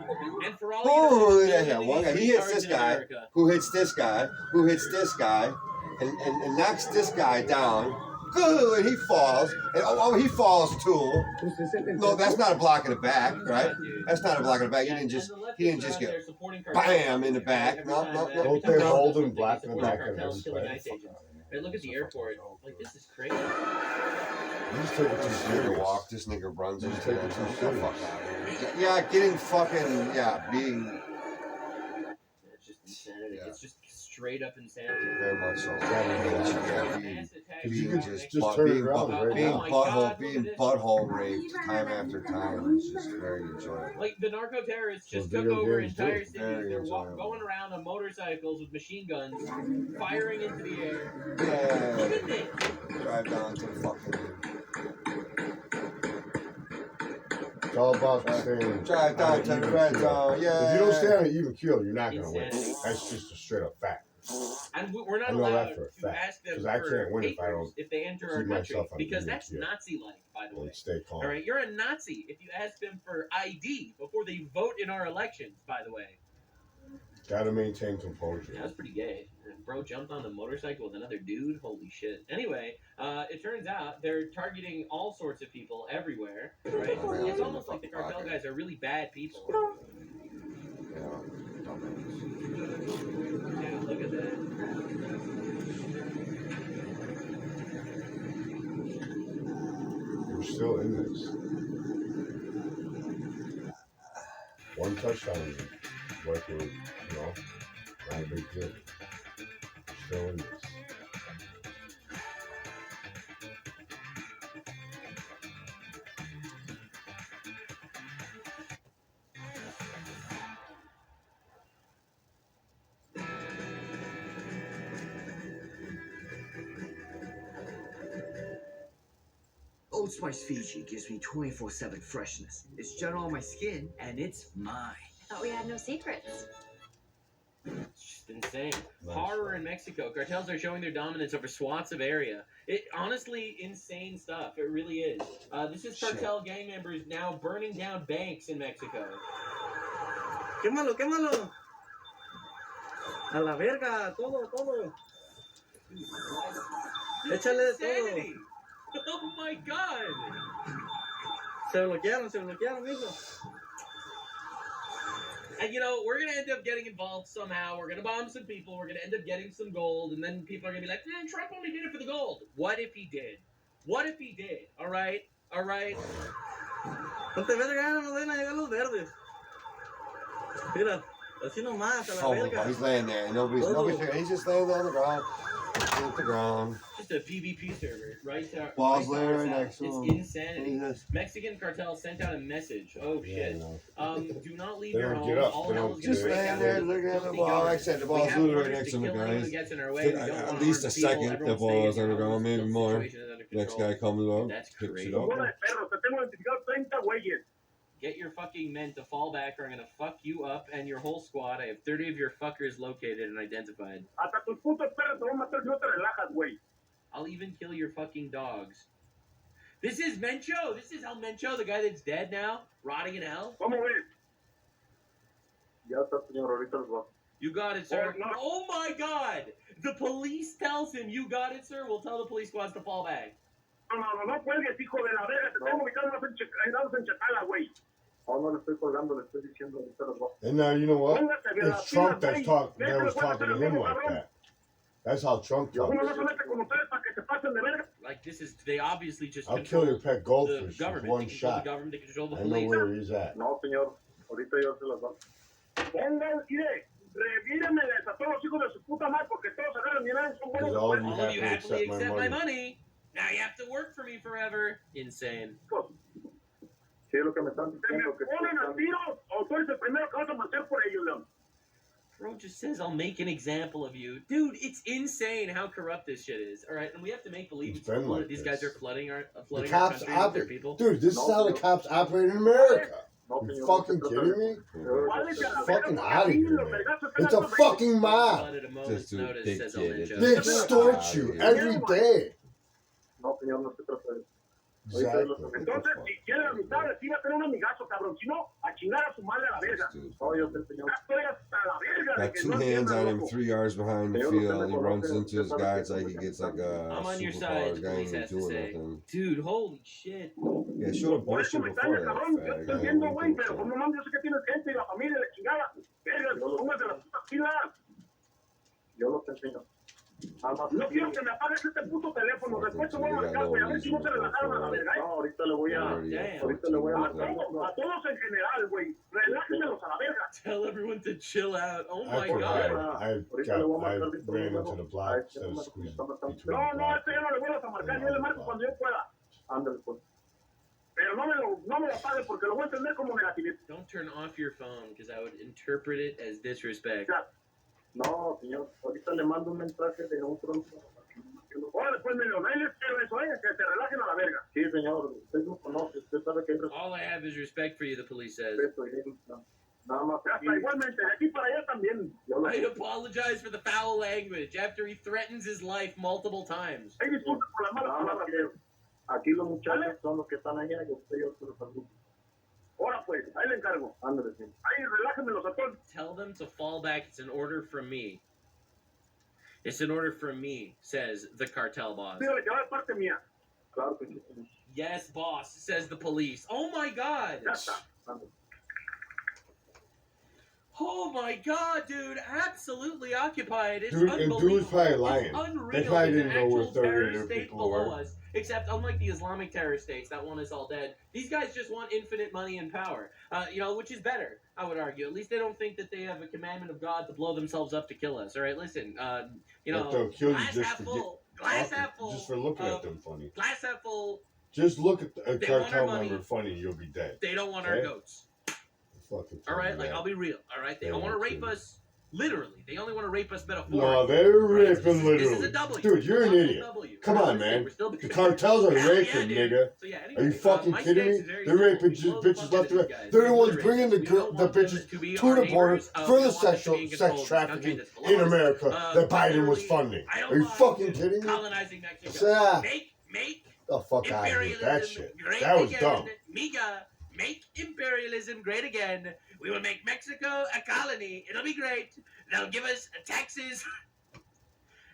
[SPEAKER 1] And for all
[SPEAKER 6] Oh,
[SPEAKER 1] you
[SPEAKER 6] yeah. One guy. He hits this guy. Who hits this guy? Who hits this guy? And knocks this guy down. Good. He falls. And he falls too. No, that's not a block in the back, right? That's not a block in the back. He didn't just get bam in the back. No.
[SPEAKER 2] Don't they hold him black in the back of every play?
[SPEAKER 1] Hey, look at the airport. Like, this is crazy.
[SPEAKER 2] You just take it too
[SPEAKER 6] This nigga
[SPEAKER 2] serious.
[SPEAKER 6] walk. This nigga runs.
[SPEAKER 2] Just take it too serious.
[SPEAKER 6] Yeah, getting fucking being
[SPEAKER 1] It's just insanity.
[SPEAKER 6] Yeah.
[SPEAKER 1] It's just straight up insanity.
[SPEAKER 6] very much so.
[SPEAKER 2] Because you could just
[SPEAKER 6] Being
[SPEAKER 2] turn it around right
[SPEAKER 6] being
[SPEAKER 2] now.
[SPEAKER 6] being butthole raped time after time is just very enjoyable.
[SPEAKER 1] Like, the narco terrorists just
[SPEAKER 2] Well,
[SPEAKER 1] took
[SPEAKER 2] video
[SPEAKER 1] over
[SPEAKER 2] games
[SPEAKER 1] entire
[SPEAKER 2] do.
[SPEAKER 1] cities.
[SPEAKER 6] Very
[SPEAKER 1] They're
[SPEAKER 6] enjoyable.
[SPEAKER 1] going around on motorcycles with machine guns, firing into the air. Look
[SPEAKER 6] Yeah,
[SPEAKER 1] at this.
[SPEAKER 6] drive down to the fucking
[SPEAKER 2] It's all about staying.
[SPEAKER 6] drive down to the red zone. Yeah.
[SPEAKER 2] If you don't stay on an even keel, you're not gonna win.
[SPEAKER 1] Insanity.
[SPEAKER 2] That's just a straight up fact.
[SPEAKER 1] And we're not
[SPEAKER 2] I know that
[SPEAKER 1] allowed
[SPEAKER 2] for a
[SPEAKER 1] to
[SPEAKER 2] fact,
[SPEAKER 1] ask them
[SPEAKER 2] 'cause I
[SPEAKER 1] for
[SPEAKER 2] can't win if I
[SPEAKER 1] papers
[SPEAKER 2] don't
[SPEAKER 1] if they enter
[SPEAKER 2] see
[SPEAKER 1] our country,
[SPEAKER 2] myself on
[SPEAKER 1] because
[SPEAKER 2] video,
[SPEAKER 1] that's
[SPEAKER 2] yeah.
[SPEAKER 1] Nazi-like, by the way.
[SPEAKER 2] And stay calm.
[SPEAKER 1] All right, you're a Nazi if you ask them for ID before they vote in our elections. By the way,
[SPEAKER 2] Gotta maintain composure.
[SPEAKER 1] yeah, that's pretty gay. And bro jumped on the motorcycle with another dude. Holy shit. Anyway, it turns out they're targeting all sorts of people everywhere. Right? It's almost like the cartel guys are really bad people.
[SPEAKER 6] Yeah, dumbass.
[SPEAKER 1] Dude, look at that.
[SPEAKER 2] We're still in this. One touchdown, like we're, not a big deal. We're still in this.
[SPEAKER 4] Old Spice Fiji gives me 24/7 freshness. It's gentle on my skin, and it's mine.
[SPEAKER 8] Thought we had no secrets.
[SPEAKER 1] It's just insane.
[SPEAKER 2] Nice.
[SPEAKER 1] Horror in Mexico. Cartels are showing their dominance over swaths of area. It honestly insane stuff. It really is. This is cartel gang members now burning down banks in Mexico.
[SPEAKER 4] Quémalo, quémalo. A la verga, todo. Échale
[SPEAKER 1] Insanity! Oh my god!
[SPEAKER 4] Se bloquearon, mijo.
[SPEAKER 1] And we're gonna end up getting involved somehow. We're gonna bomb some people. We're gonna end up getting some gold, and then people are gonna be like, "Man, Trump only did it for the gold." What if he did? What if he did? All right.
[SPEAKER 9] No te verga, no ven a llegar los verdes. Mira, así nomás, a la
[SPEAKER 6] Oh,
[SPEAKER 9] verga.
[SPEAKER 6] he's laying there. And nobody's there. He's just laying there on the ground. On the ground.
[SPEAKER 1] Just a PvP server, right there.
[SPEAKER 6] Balls
[SPEAKER 1] right
[SPEAKER 6] laying
[SPEAKER 1] there.
[SPEAKER 6] right next to
[SPEAKER 1] It's
[SPEAKER 6] him.
[SPEAKER 1] insanity.
[SPEAKER 6] Jesus.
[SPEAKER 1] Mexican cartel sent out a message. Oh
[SPEAKER 2] Yeah,
[SPEAKER 1] shit.
[SPEAKER 2] no.
[SPEAKER 1] Do not leave
[SPEAKER 2] They
[SPEAKER 1] your
[SPEAKER 2] don't
[SPEAKER 1] home.
[SPEAKER 2] get up.
[SPEAKER 1] All
[SPEAKER 2] They
[SPEAKER 1] hell
[SPEAKER 2] don't
[SPEAKER 1] is
[SPEAKER 6] Just
[SPEAKER 1] gonna break
[SPEAKER 6] laying
[SPEAKER 1] out.
[SPEAKER 6] there looking at the
[SPEAKER 1] Filthy
[SPEAKER 6] ball. Like I
[SPEAKER 1] guards.
[SPEAKER 6] said, the
[SPEAKER 1] We
[SPEAKER 6] ball's
[SPEAKER 1] have
[SPEAKER 6] literally right
[SPEAKER 1] orders
[SPEAKER 6] next
[SPEAKER 1] to
[SPEAKER 6] to the
[SPEAKER 1] kill anyone who
[SPEAKER 6] guys.
[SPEAKER 1] gets in our way. We don't
[SPEAKER 6] At
[SPEAKER 1] wanna
[SPEAKER 6] least
[SPEAKER 1] harm
[SPEAKER 6] a
[SPEAKER 1] people.
[SPEAKER 6] second,
[SPEAKER 1] Everyone
[SPEAKER 6] the ball
[SPEAKER 1] stay
[SPEAKER 6] is on the
[SPEAKER 1] in your
[SPEAKER 6] ground,
[SPEAKER 1] house
[SPEAKER 6] maybe
[SPEAKER 1] until the
[SPEAKER 6] more.
[SPEAKER 1] situation is under
[SPEAKER 6] Next
[SPEAKER 1] control.
[SPEAKER 6] guy comes up,
[SPEAKER 1] That's
[SPEAKER 6] picks
[SPEAKER 1] crazy.
[SPEAKER 6] it up.
[SPEAKER 7] Bola de perros, te tengo identificado 30 güeyes.
[SPEAKER 1] Get your fucking men to fall back or I'm gonna fuck you up and your whole squad. I have 30 of your fuckers located and identified.
[SPEAKER 7] Hasta tus putos perros te van a matar si no te relajas, güey.
[SPEAKER 1] I'll even kill your fucking dogs. This is Mencho! This is El Mencho, the guy that's dead now, rotting in hell.
[SPEAKER 7] ¿Cómo ves?
[SPEAKER 10] Ya está, señor, ahorita los va.
[SPEAKER 1] You got it, sir.
[SPEAKER 7] Oh, no.
[SPEAKER 1] Oh my god! The police tells him, you got it, sir. We'll tell the police squads to fall back.
[SPEAKER 7] No cuelgues, hijo de la verga. Te tengo ubicado en Chacala, güey.
[SPEAKER 10] Oh, no le estoy colgando, le estoy diciendo, ahorita los va.
[SPEAKER 2] And now you know what?
[SPEAKER 7] Póngase bien las
[SPEAKER 2] It's Trump
[SPEAKER 7] pilas,
[SPEAKER 2] that
[SPEAKER 7] güey.
[SPEAKER 2] was talking to him like that. That's how Trump talks.
[SPEAKER 7] Uno no se mete con ustedes para que se pasen de verga.
[SPEAKER 1] Like, this is, they obviously just
[SPEAKER 2] I'll
[SPEAKER 1] control
[SPEAKER 2] kill your pet
[SPEAKER 1] the
[SPEAKER 2] goldfish with
[SPEAKER 1] government.
[SPEAKER 2] one
[SPEAKER 1] They control
[SPEAKER 2] shot.
[SPEAKER 1] the government, they control the
[SPEAKER 2] I know
[SPEAKER 1] police.
[SPEAKER 2] where he's at.
[SPEAKER 10] No, señor, ahorita yo se las va.
[SPEAKER 7] Pongan, mire, revírenmeles a todos los hijos de su puta madre porque todos agarran dinero y son buenos.
[SPEAKER 2] Because all of you
[SPEAKER 1] All of you
[SPEAKER 2] have to
[SPEAKER 1] happily
[SPEAKER 2] accept
[SPEAKER 1] accept
[SPEAKER 2] my
[SPEAKER 1] my
[SPEAKER 2] money.
[SPEAKER 1] money. Now you have to work for me forever. Insane.
[SPEAKER 10] Sí, es lo que me están
[SPEAKER 7] Se me
[SPEAKER 10] diciendo. Que
[SPEAKER 7] ponen al tiro o tú eres el primero que vas a marchar por ellos, León.
[SPEAKER 1] Bro just says, I'll make an example of you. Dude, it's insane how corrupt this shit is. All right, and we have to make believe
[SPEAKER 2] It's been like
[SPEAKER 1] these
[SPEAKER 2] this.
[SPEAKER 1] guys are flooding our
[SPEAKER 2] The
[SPEAKER 1] country
[SPEAKER 2] cops
[SPEAKER 1] with their
[SPEAKER 2] operate.
[SPEAKER 1] people.
[SPEAKER 2] Dude, this is how the cops operate in America.
[SPEAKER 10] No,
[SPEAKER 2] You
[SPEAKER 10] señor,
[SPEAKER 2] fucking
[SPEAKER 10] no se
[SPEAKER 2] kidding
[SPEAKER 10] trata
[SPEAKER 2] me?
[SPEAKER 7] Váyanse a la
[SPEAKER 2] Fucking
[SPEAKER 7] verga,
[SPEAKER 2] out of
[SPEAKER 7] porque
[SPEAKER 2] here,
[SPEAKER 7] los
[SPEAKER 2] man.
[SPEAKER 7] vergazos
[SPEAKER 2] It's a
[SPEAKER 7] están
[SPEAKER 2] fucking mob.
[SPEAKER 1] Blood at a moment's
[SPEAKER 6] Just a
[SPEAKER 1] notice,
[SPEAKER 6] big
[SPEAKER 1] says
[SPEAKER 6] kid.
[SPEAKER 1] Ellen
[SPEAKER 6] It's
[SPEAKER 1] Jones.
[SPEAKER 2] They extort you every day.
[SPEAKER 10] No, señor, no se trata de eso.
[SPEAKER 2] Exactly. What the
[SPEAKER 7] Entonces,
[SPEAKER 2] fuck?
[SPEAKER 7] si quieren amistades, sí va a tener un amigazo, cabrón. Si no, a chingar a su madre a la verga.
[SPEAKER 10] No, yo sé, señor.
[SPEAKER 7] Ya estoy hasta la verga de
[SPEAKER 6] Got
[SPEAKER 7] que
[SPEAKER 6] two
[SPEAKER 7] no
[SPEAKER 6] hands
[SPEAKER 7] entiendan,
[SPEAKER 6] on him,
[SPEAKER 7] loco.
[SPEAKER 6] 3 yards behind the field. He runs into his guy. It's like he gets like a
[SPEAKER 1] I'm on your side,
[SPEAKER 6] superpowers.
[SPEAKER 1] the
[SPEAKER 6] Guy
[SPEAKER 1] police
[SPEAKER 6] ain't
[SPEAKER 1] has to
[SPEAKER 6] doing
[SPEAKER 1] say.
[SPEAKER 6] nothing.
[SPEAKER 1] Dude, holy shit.
[SPEAKER 6] Yeah, show the
[SPEAKER 7] Por eso
[SPEAKER 6] bullshit
[SPEAKER 7] me
[SPEAKER 6] before
[SPEAKER 7] extraña,
[SPEAKER 6] that.
[SPEAKER 7] cabrón. Yo
[SPEAKER 6] Fat
[SPEAKER 7] estoy
[SPEAKER 6] guy
[SPEAKER 7] viendo,
[SPEAKER 6] ain't
[SPEAKER 7] güey,
[SPEAKER 6] doing
[SPEAKER 7] pero
[SPEAKER 6] shit.
[SPEAKER 7] no mames, yo sé que tienes gente y la familia de chingada. Verga, póngase las putas pilas.
[SPEAKER 10] Yo los enseño. Nada más.
[SPEAKER 7] No quiero que me apagues este puto teléfono. Después te voy a marcar, güey. A ver si no se relajaron a la verga,
[SPEAKER 10] No,
[SPEAKER 7] ¿eh?
[SPEAKER 10] ahorita le voy a.
[SPEAKER 1] Damn.
[SPEAKER 10] Ahorita le voy a
[SPEAKER 7] A
[SPEAKER 10] marcar.
[SPEAKER 7] todos en general, güey. Relájenmelos a la verga.
[SPEAKER 1] Tell everyone to chill out. Oh
[SPEAKER 2] I
[SPEAKER 1] my
[SPEAKER 2] forgot.
[SPEAKER 1] god.
[SPEAKER 2] I ran into the block instead of squeezing between the
[SPEAKER 7] No,
[SPEAKER 2] block.
[SPEAKER 7] este ya no le vuelvas a marcar. Yo le marco cuando yo pueda.
[SPEAKER 10] Ándale, pues.
[SPEAKER 7] Pero no me lo apagues porque lo voy a entender como negatividad.
[SPEAKER 1] Don't turn off your phone because I would interpret it as disrespect.
[SPEAKER 10] No, señor. Ahorita le mando un mensaje de un pronto.
[SPEAKER 7] Ahora después me lo les quiero eso, que se relajen a la verga.
[SPEAKER 10] Sí, señor. Usted no conoce. Usted sabe que hay
[SPEAKER 1] All I have is respect for you, the police says.
[SPEAKER 10] respeto. Y nada más.
[SPEAKER 7] Hasta igualmente, de aquí para allá también.
[SPEAKER 10] Yo lo
[SPEAKER 1] I apologize for the foul language after he threatens his life multiple times.
[SPEAKER 7] Hay disculpas por las malas
[SPEAKER 10] Nada más
[SPEAKER 7] palabras.
[SPEAKER 10] que aquí los muchachos son los que están allá y usted yo se los saludo.
[SPEAKER 7] Ahora pues, ahí le encargo.
[SPEAKER 10] Ándale, sí.
[SPEAKER 7] Ahí relájenmelos a todos.
[SPEAKER 1] Tell them to fall back. It's an order from me. It's an order from me, says the cartel boss.
[SPEAKER 7] Dígale que va de parte mía.
[SPEAKER 10] Claro que sí, señor.
[SPEAKER 1] Yes, boss, says the police. Oh my god.
[SPEAKER 7] Ya está.
[SPEAKER 10] Ándale.
[SPEAKER 1] Oh my god, dude. Absolutely occupied. It's
[SPEAKER 2] Dude, and
[SPEAKER 1] unbelievable.
[SPEAKER 2] dude's probably
[SPEAKER 1] It's
[SPEAKER 2] lying.
[SPEAKER 1] unreal.
[SPEAKER 2] They probably
[SPEAKER 1] There's
[SPEAKER 2] didn't
[SPEAKER 1] an
[SPEAKER 2] know where
[SPEAKER 1] actual
[SPEAKER 2] 30
[SPEAKER 1] terrorist
[SPEAKER 2] other
[SPEAKER 1] state
[SPEAKER 2] people
[SPEAKER 1] below
[SPEAKER 2] were.
[SPEAKER 1] us. Except, unlike the Islamic terrorist states, that one is all dead. These guys just want infinite money and power. Which is better, I would argue. At least they don't think that they have a commandment of God to blow themselves up to kill us. All right, listen.
[SPEAKER 2] But they'll kill you
[SPEAKER 1] glass
[SPEAKER 2] just
[SPEAKER 1] half
[SPEAKER 2] for
[SPEAKER 1] full. Glass
[SPEAKER 2] talking,
[SPEAKER 1] half full.
[SPEAKER 2] just for looking at them funny.
[SPEAKER 1] Glass half full.
[SPEAKER 2] Just look at a
[SPEAKER 1] They want our
[SPEAKER 2] cartel
[SPEAKER 1] money.
[SPEAKER 2] member funny, you'll be dead.
[SPEAKER 1] They don't want our
[SPEAKER 2] Okay.
[SPEAKER 1] goats.
[SPEAKER 2] Fucking
[SPEAKER 1] All right,
[SPEAKER 2] funny,
[SPEAKER 1] like
[SPEAKER 2] man.
[SPEAKER 1] I'll be real. All right, they
[SPEAKER 2] They
[SPEAKER 1] don't want to
[SPEAKER 2] won't
[SPEAKER 1] rape
[SPEAKER 2] kill you.
[SPEAKER 1] us. Literally, they only want to rape us metaphorically.
[SPEAKER 2] No, they're
[SPEAKER 1] Right, so
[SPEAKER 2] raping
[SPEAKER 1] This is a
[SPEAKER 2] literally.
[SPEAKER 1] W.
[SPEAKER 2] Dude, you're an
[SPEAKER 1] Double
[SPEAKER 2] idiot.
[SPEAKER 1] W.
[SPEAKER 2] Come
[SPEAKER 1] We're
[SPEAKER 2] on,
[SPEAKER 1] still-
[SPEAKER 2] man.
[SPEAKER 1] we're still-
[SPEAKER 2] The cartels are
[SPEAKER 1] Hell
[SPEAKER 2] raping,
[SPEAKER 1] dude.
[SPEAKER 2] nigga.
[SPEAKER 1] So yeah,
[SPEAKER 2] Are you
[SPEAKER 1] anyway,
[SPEAKER 2] fucking
[SPEAKER 1] my
[SPEAKER 2] kidding
[SPEAKER 1] stance
[SPEAKER 2] me?
[SPEAKER 1] is very
[SPEAKER 2] They're
[SPEAKER 1] simple.
[SPEAKER 2] raping
[SPEAKER 1] We
[SPEAKER 2] just
[SPEAKER 1] blow the
[SPEAKER 2] bitches
[SPEAKER 1] fuck
[SPEAKER 2] left
[SPEAKER 1] out of
[SPEAKER 2] and right.
[SPEAKER 1] these guys.
[SPEAKER 2] They're the ones
[SPEAKER 1] Literally.
[SPEAKER 2] bringing the
[SPEAKER 1] We
[SPEAKER 2] girl,
[SPEAKER 1] don't
[SPEAKER 2] the
[SPEAKER 1] want them
[SPEAKER 2] bitches
[SPEAKER 1] to be
[SPEAKER 2] to
[SPEAKER 1] our
[SPEAKER 2] the border
[SPEAKER 1] neighbors.
[SPEAKER 2] for
[SPEAKER 1] We
[SPEAKER 2] the
[SPEAKER 1] don't want them to be
[SPEAKER 2] sexual
[SPEAKER 1] in
[SPEAKER 2] sex
[SPEAKER 1] control of this country
[SPEAKER 2] trafficking
[SPEAKER 1] that's
[SPEAKER 2] in
[SPEAKER 1] below us.
[SPEAKER 2] America that Biden was
[SPEAKER 1] Literally,
[SPEAKER 2] funding.
[SPEAKER 1] I don't
[SPEAKER 2] Are you
[SPEAKER 1] mind
[SPEAKER 2] fucking kidding me?
[SPEAKER 1] colonizing Mexico.
[SPEAKER 2] Say,
[SPEAKER 1] Make
[SPEAKER 2] the fuck out of here with that
[SPEAKER 1] imperialism
[SPEAKER 2] shit.
[SPEAKER 1] great
[SPEAKER 2] That was
[SPEAKER 1] again.
[SPEAKER 2] dumb.
[SPEAKER 1] Miga, make imperialism great again. We will make Mexico a colony. It'll be great. They'll give us taxes.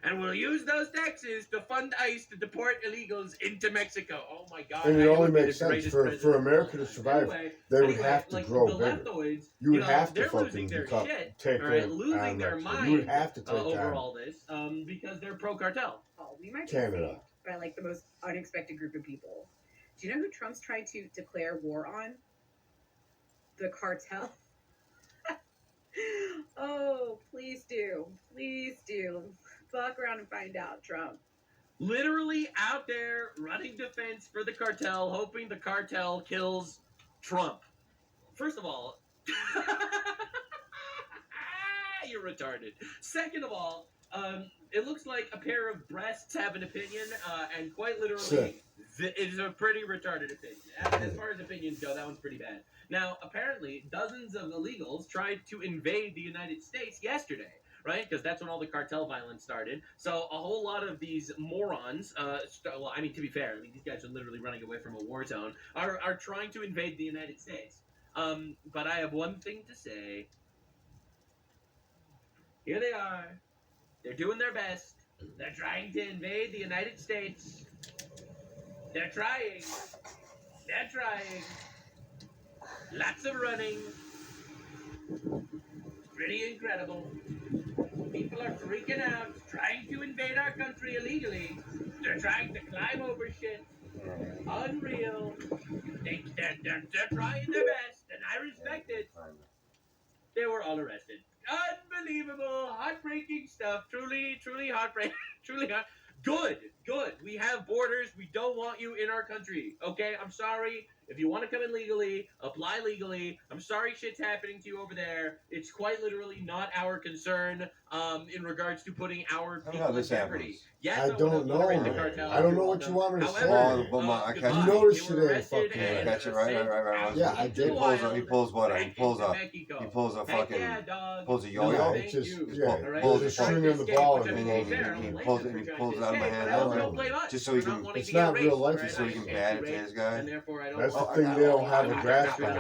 [SPEAKER 1] And we'll use those taxes to fund ICE to deport illegals into Mexico. Oh my God!
[SPEAKER 2] And
[SPEAKER 1] I
[SPEAKER 2] it only
[SPEAKER 1] would be
[SPEAKER 2] makes
[SPEAKER 1] the
[SPEAKER 2] sense
[SPEAKER 1] greatest
[SPEAKER 2] for
[SPEAKER 1] president of
[SPEAKER 2] America
[SPEAKER 1] all
[SPEAKER 2] to
[SPEAKER 1] time.
[SPEAKER 2] survive.
[SPEAKER 1] Anyway,
[SPEAKER 2] They would have to
[SPEAKER 1] like,
[SPEAKER 2] grow
[SPEAKER 1] the
[SPEAKER 2] bigger.
[SPEAKER 1] leftoids,
[SPEAKER 2] You would
[SPEAKER 1] know,
[SPEAKER 2] have to
[SPEAKER 1] they're losing
[SPEAKER 2] fucking
[SPEAKER 1] their
[SPEAKER 2] become,
[SPEAKER 1] shit.
[SPEAKER 2] take
[SPEAKER 1] All right,
[SPEAKER 2] over
[SPEAKER 1] losing their
[SPEAKER 2] Mexico.
[SPEAKER 1] mind
[SPEAKER 2] You would have to take
[SPEAKER 1] over
[SPEAKER 2] on
[SPEAKER 1] all this because they're pro cartel.
[SPEAKER 8] Oh, we might
[SPEAKER 2] Canada.
[SPEAKER 11] by like the most unexpected group of people. Do you know who Trump's trying to declare war on? The cartel. Oh, please do. Please do. Fuck around and find out, Trump.
[SPEAKER 1] Literally out there running defense for the cartel, hoping the cartel kills Trump. First of all, you're retarded. Second of all, it looks like a pair of breasts have an opinion, and quite literally, it is a pretty retarded opinion. As far as opinions go, that one's pretty bad. Now, apparently, dozens of illegals tried to invade the United States yesterday. Right? Because that's when all the cartel violence started. So a whole lot of these morons, well, I mean, to be fair, I mean, these guys are literally running away from a war zone, are trying to invade the United States. But I have one thing to say. Here they are. They're doing their best. They're trying to invade the United States. They're trying. They're trying. Lots of running. Pretty incredible. People are freaking out, trying to invade our country illegally. They're trying to climb over shit. Unreal. They're trying their best, and I respect it. They were all arrested. Unbelievable, heartbreaking stuff. Truly, truly heartbreaking. Truly heart. Good. We have borders. We don't want you in our country. Okay, I'm sorry. If you want to come in legally, apply legally. I'm sorry shit's happening to you over there. It's quite literally not our concern in regards to putting our people in jeopardy. Yes,
[SPEAKER 2] I don't know, man. I don't know what you want me to say. You noticed today, fucking.
[SPEAKER 6] Catch it, right.
[SPEAKER 2] Yeah, I did.
[SPEAKER 6] He pulls what? He pulls a fucking, pulls a yo-yo.
[SPEAKER 2] It's just, pulls a string in the ball and
[SPEAKER 6] he pulls it out of my hand. Just so he can,
[SPEAKER 2] it's not real life.
[SPEAKER 6] just so he can bat it to his guy.
[SPEAKER 2] That's the thing they don't have a grasp on.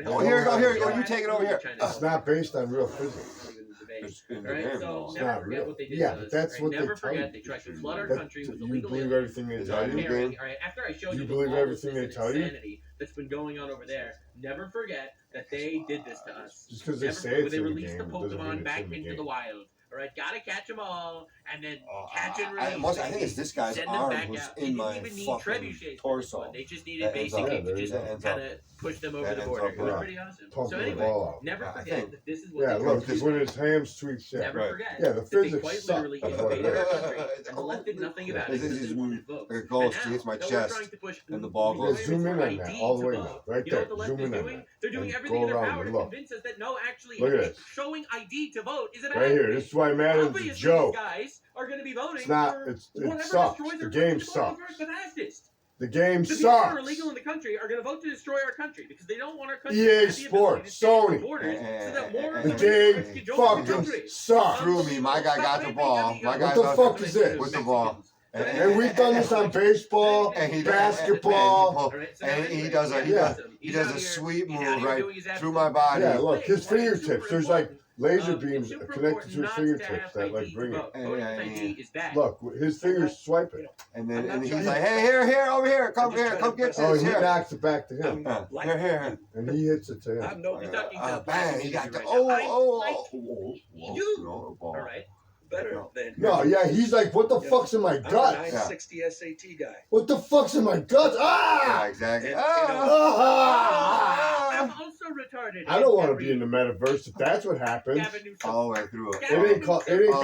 [SPEAKER 6] Oh, here you go. You take it over here.
[SPEAKER 2] It's not based on real physics.
[SPEAKER 1] Right? So
[SPEAKER 2] It's
[SPEAKER 1] never
[SPEAKER 2] not
[SPEAKER 1] forget
[SPEAKER 2] real.
[SPEAKER 1] what they did.
[SPEAKER 2] Yeah, but that's what they
[SPEAKER 1] never
[SPEAKER 2] tell you.
[SPEAKER 1] forget they tried to flood our country with
[SPEAKER 2] You
[SPEAKER 1] illegal
[SPEAKER 2] believe
[SPEAKER 1] aliens.
[SPEAKER 2] everything they tell you?
[SPEAKER 1] All right, after I show
[SPEAKER 2] You
[SPEAKER 1] you
[SPEAKER 2] believe
[SPEAKER 1] the
[SPEAKER 2] everything they tell you?
[SPEAKER 1] insanity that's been going on over there, never forget that they did this to us.
[SPEAKER 2] Just because they
[SPEAKER 1] Never
[SPEAKER 2] say
[SPEAKER 1] forget
[SPEAKER 2] it's
[SPEAKER 1] they
[SPEAKER 2] in the
[SPEAKER 1] released
[SPEAKER 2] game
[SPEAKER 1] the
[SPEAKER 2] doesn't mean
[SPEAKER 1] Pokemon
[SPEAKER 2] it's
[SPEAKER 1] back
[SPEAKER 2] in the
[SPEAKER 1] into
[SPEAKER 2] game.
[SPEAKER 1] the wild. All right, gotta catch them all, and then catch and release.
[SPEAKER 6] I think it's this guy's
[SPEAKER 1] Send them
[SPEAKER 6] arm
[SPEAKER 1] back
[SPEAKER 6] who's
[SPEAKER 1] out.
[SPEAKER 6] in my
[SPEAKER 1] They didn't even need
[SPEAKER 6] fucking
[SPEAKER 1] trebuchets.
[SPEAKER 6] torso.
[SPEAKER 1] They just needed
[SPEAKER 6] That ends up-
[SPEAKER 1] basically to
[SPEAKER 2] Yeah,
[SPEAKER 1] just
[SPEAKER 2] there you go.
[SPEAKER 1] kind of push them over
[SPEAKER 6] That
[SPEAKER 1] the
[SPEAKER 6] ends
[SPEAKER 1] border.
[SPEAKER 6] up,
[SPEAKER 1] It was
[SPEAKER 2] yeah.
[SPEAKER 1] pretty awesome.
[SPEAKER 2] Pumping
[SPEAKER 1] So
[SPEAKER 2] the
[SPEAKER 1] anyway,
[SPEAKER 2] ball out.
[SPEAKER 1] never
[SPEAKER 6] I
[SPEAKER 1] forget
[SPEAKER 6] think-
[SPEAKER 1] that this is what
[SPEAKER 2] Yeah,
[SPEAKER 1] they
[SPEAKER 2] look,
[SPEAKER 1] did.
[SPEAKER 2] because when his ham's tweaked shit.
[SPEAKER 1] Never
[SPEAKER 6] Right.
[SPEAKER 1] forget
[SPEAKER 2] Yeah, the
[SPEAKER 1] that they
[SPEAKER 2] physics
[SPEAKER 1] quite
[SPEAKER 2] suck.
[SPEAKER 1] literally
[SPEAKER 2] That's what it
[SPEAKER 1] invaded our
[SPEAKER 6] is.
[SPEAKER 1] country and left it nothing about it.
[SPEAKER 6] This is
[SPEAKER 1] because they
[SPEAKER 6] just
[SPEAKER 1] wanted votes.
[SPEAKER 6] like a ghost.
[SPEAKER 1] And
[SPEAKER 6] He hits my
[SPEAKER 1] now,
[SPEAKER 6] chest,
[SPEAKER 1] trying to push
[SPEAKER 6] and the ball
[SPEAKER 2] Yeah,
[SPEAKER 6] goes.
[SPEAKER 2] zoom in on
[SPEAKER 1] ID
[SPEAKER 2] that, all the
[SPEAKER 1] to
[SPEAKER 2] way
[SPEAKER 1] vote.
[SPEAKER 2] now. Right
[SPEAKER 1] You know
[SPEAKER 2] there.
[SPEAKER 1] what the left
[SPEAKER 2] Zoom
[SPEAKER 1] is
[SPEAKER 2] in on
[SPEAKER 1] doing?
[SPEAKER 2] that.
[SPEAKER 1] They're doing
[SPEAKER 2] And
[SPEAKER 1] everything
[SPEAKER 2] go
[SPEAKER 1] in their
[SPEAKER 2] around
[SPEAKER 1] power
[SPEAKER 2] and
[SPEAKER 1] to
[SPEAKER 2] look.
[SPEAKER 1] convince us that no, actually,
[SPEAKER 2] Look at this.
[SPEAKER 1] showing ID to vote is a bad
[SPEAKER 2] Right here.
[SPEAKER 1] thing.
[SPEAKER 2] This is why Madden's a
[SPEAKER 1] Obviously,
[SPEAKER 2] joke.
[SPEAKER 1] these guys are going to be voting
[SPEAKER 2] It's not.
[SPEAKER 1] for
[SPEAKER 2] It
[SPEAKER 1] whatever
[SPEAKER 2] sucks.
[SPEAKER 1] destroys
[SPEAKER 2] The
[SPEAKER 1] their
[SPEAKER 2] game
[SPEAKER 1] country the
[SPEAKER 2] sucks.
[SPEAKER 1] the fastest.
[SPEAKER 2] The game
[SPEAKER 1] The people that are
[SPEAKER 2] sucks.
[SPEAKER 1] illegal in the country are going to vote to destroy our country because they don't want our country
[SPEAKER 2] EA
[SPEAKER 1] to have the ability
[SPEAKER 2] Sports,
[SPEAKER 1] to stay at
[SPEAKER 2] Sony.
[SPEAKER 1] the borders so that more
[SPEAKER 2] The
[SPEAKER 1] illegal
[SPEAKER 2] game
[SPEAKER 1] immigrants can join the
[SPEAKER 2] fucking
[SPEAKER 1] country.
[SPEAKER 2] sucks.
[SPEAKER 6] Threw me. My guy got the ball. My
[SPEAKER 2] What
[SPEAKER 6] guy's
[SPEAKER 2] the
[SPEAKER 6] on-
[SPEAKER 2] fuck is this?
[SPEAKER 6] with the ball.
[SPEAKER 2] And we've done this on baseball,
[SPEAKER 6] And he
[SPEAKER 2] basketball.
[SPEAKER 6] And he does a he does a sweep move right through my body.
[SPEAKER 2] Yeah, look, his fingertips. There's like laser
[SPEAKER 1] It's
[SPEAKER 2] beams
[SPEAKER 1] super
[SPEAKER 2] connected to his
[SPEAKER 1] important not to
[SPEAKER 2] fingertips
[SPEAKER 1] have
[SPEAKER 2] that like
[SPEAKER 1] ID
[SPEAKER 2] bring
[SPEAKER 1] to
[SPEAKER 2] it.
[SPEAKER 1] vote. Voting with ID is bad.
[SPEAKER 2] Look, his fingers swipe it.
[SPEAKER 6] And then and he's like, hey, here, over here, come get this.
[SPEAKER 2] Oh, he
[SPEAKER 6] here.
[SPEAKER 2] knocks it back to him,
[SPEAKER 6] Here.
[SPEAKER 2] and he hits it to him.
[SPEAKER 6] Bang, he got the
[SPEAKER 1] You. All right.
[SPEAKER 9] Better than
[SPEAKER 2] No, yeah, he's like, what the fuck's in my
[SPEAKER 9] I'm a
[SPEAKER 2] guts?
[SPEAKER 9] 960 SAT guy.
[SPEAKER 2] What the fuck's in my guts?
[SPEAKER 6] Yeah,
[SPEAKER 2] Ah!
[SPEAKER 6] exactly.
[SPEAKER 9] And,
[SPEAKER 1] I'm also retarded.
[SPEAKER 2] I don't want to be in the metaverse if that's what happens.
[SPEAKER 1] Gavin Newsom.
[SPEAKER 6] All the way through it.
[SPEAKER 2] It ain't
[SPEAKER 6] Oh.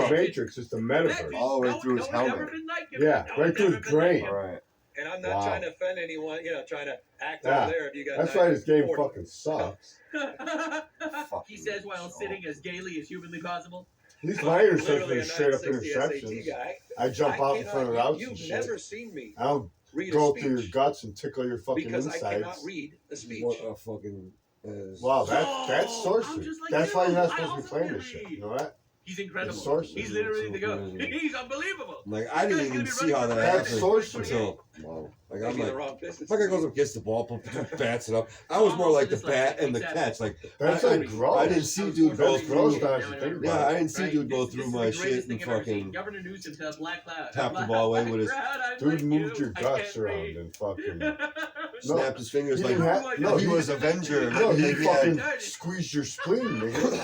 [SPEAKER 2] the Matrix, it's the metaverse.
[SPEAKER 6] All the way through his
[SPEAKER 1] No one's
[SPEAKER 6] helmet.
[SPEAKER 1] ever been like him.
[SPEAKER 2] Yeah,
[SPEAKER 1] No
[SPEAKER 2] right
[SPEAKER 1] one's
[SPEAKER 2] through
[SPEAKER 1] ever
[SPEAKER 2] his
[SPEAKER 1] been like
[SPEAKER 2] brain.
[SPEAKER 1] him.
[SPEAKER 6] All right.
[SPEAKER 9] And I'm not
[SPEAKER 2] Wow.
[SPEAKER 9] trying to offend anyone, trying to act
[SPEAKER 2] Yeah.
[SPEAKER 9] over there if you got
[SPEAKER 2] That's why this game
[SPEAKER 9] 40.
[SPEAKER 2] fucking sucks.
[SPEAKER 1] He says while sitting as gaily as humanly possible.
[SPEAKER 2] These my interceptions
[SPEAKER 9] Literally
[SPEAKER 2] are
[SPEAKER 9] a
[SPEAKER 2] straight up
[SPEAKER 9] 960 SAT
[SPEAKER 2] interceptions.
[SPEAKER 9] guy.
[SPEAKER 2] I jump out in front of the routes and
[SPEAKER 9] You've
[SPEAKER 2] shit.
[SPEAKER 9] never seen me
[SPEAKER 2] I don't
[SPEAKER 9] read
[SPEAKER 2] go
[SPEAKER 9] a
[SPEAKER 2] through your
[SPEAKER 9] speech
[SPEAKER 2] guts and tickle your fucking
[SPEAKER 9] because I cannot
[SPEAKER 2] insides.
[SPEAKER 9] read a speech.
[SPEAKER 12] What a fucking.
[SPEAKER 2] Wow, that's
[SPEAKER 1] I'm
[SPEAKER 2] sorcery.
[SPEAKER 1] just like
[SPEAKER 2] That's
[SPEAKER 1] you.
[SPEAKER 2] why you're not
[SPEAKER 1] I
[SPEAKER 2] supposed to be
[SPEAKER 1] also
[SPEAKER 2] playing
[SPEAKER 1] can
[SPEAKER 2] this shit.
[SPEAKER 1] read.
[SPEAKER 2] You know that?
[SPEAKER 1] He's incredible.
[SPEAKER 2] It's sorcery.
[SPEAKER 1] He's literally the
[SPEAKER 12] It's so
[SPEAKER 1] goat.
[SPEAKER 12] crazy.
[SPEAKER 1] He's unbelievable.
[SPEAKER 12] Like, I didn't even see how that
[SPEAKER 2] That's
[SPEAKER 12] happened.
[SPEAKER 2] sorcery.
[SPEAKER 12] Until, wow. Like, I'm
[SPEAKER 9] Maybe the
[SPEAKER 12] like,
[SPEAKER 9] wrong business.
[SPEAKER 12] my guy goes up, gets the ball, bats it up. I was more like the bat and the catch. Like,
[SPEAKER 2] That's
[SPEAKER 12] I-
[SPEAKER 2] like gross.
[SPEAKER 12] I didn't see dude go
[SPEAKER 2] That's gross
[SPEAKER 12] through.
[SPEAKER 2] now if you think about
[SPEAKER 12] Yeah, I
[SPEAKER 2] it.
[SPEAKER 12] didn't see dude go through my shit and fucking
[SPEAKER 1] Governor Newsom to a black cloud.
[SPEAKER 12] tap the ball away with his.
[SPEAKER 2] Dude moved your guts around and fucking. No,
[SPEAKER 12] Snapped his fingers
[SPEAKER 2] he
[SPEAKER 12] like
[SPEAKER 2] didn't have, no,
[SPEAKER 6] He was Avenger.
[SPEAKER 2] No, he
[SPEAKER 6] Like, he had-
[SPEAKER 2] fucking squeezed your spleen, nigga.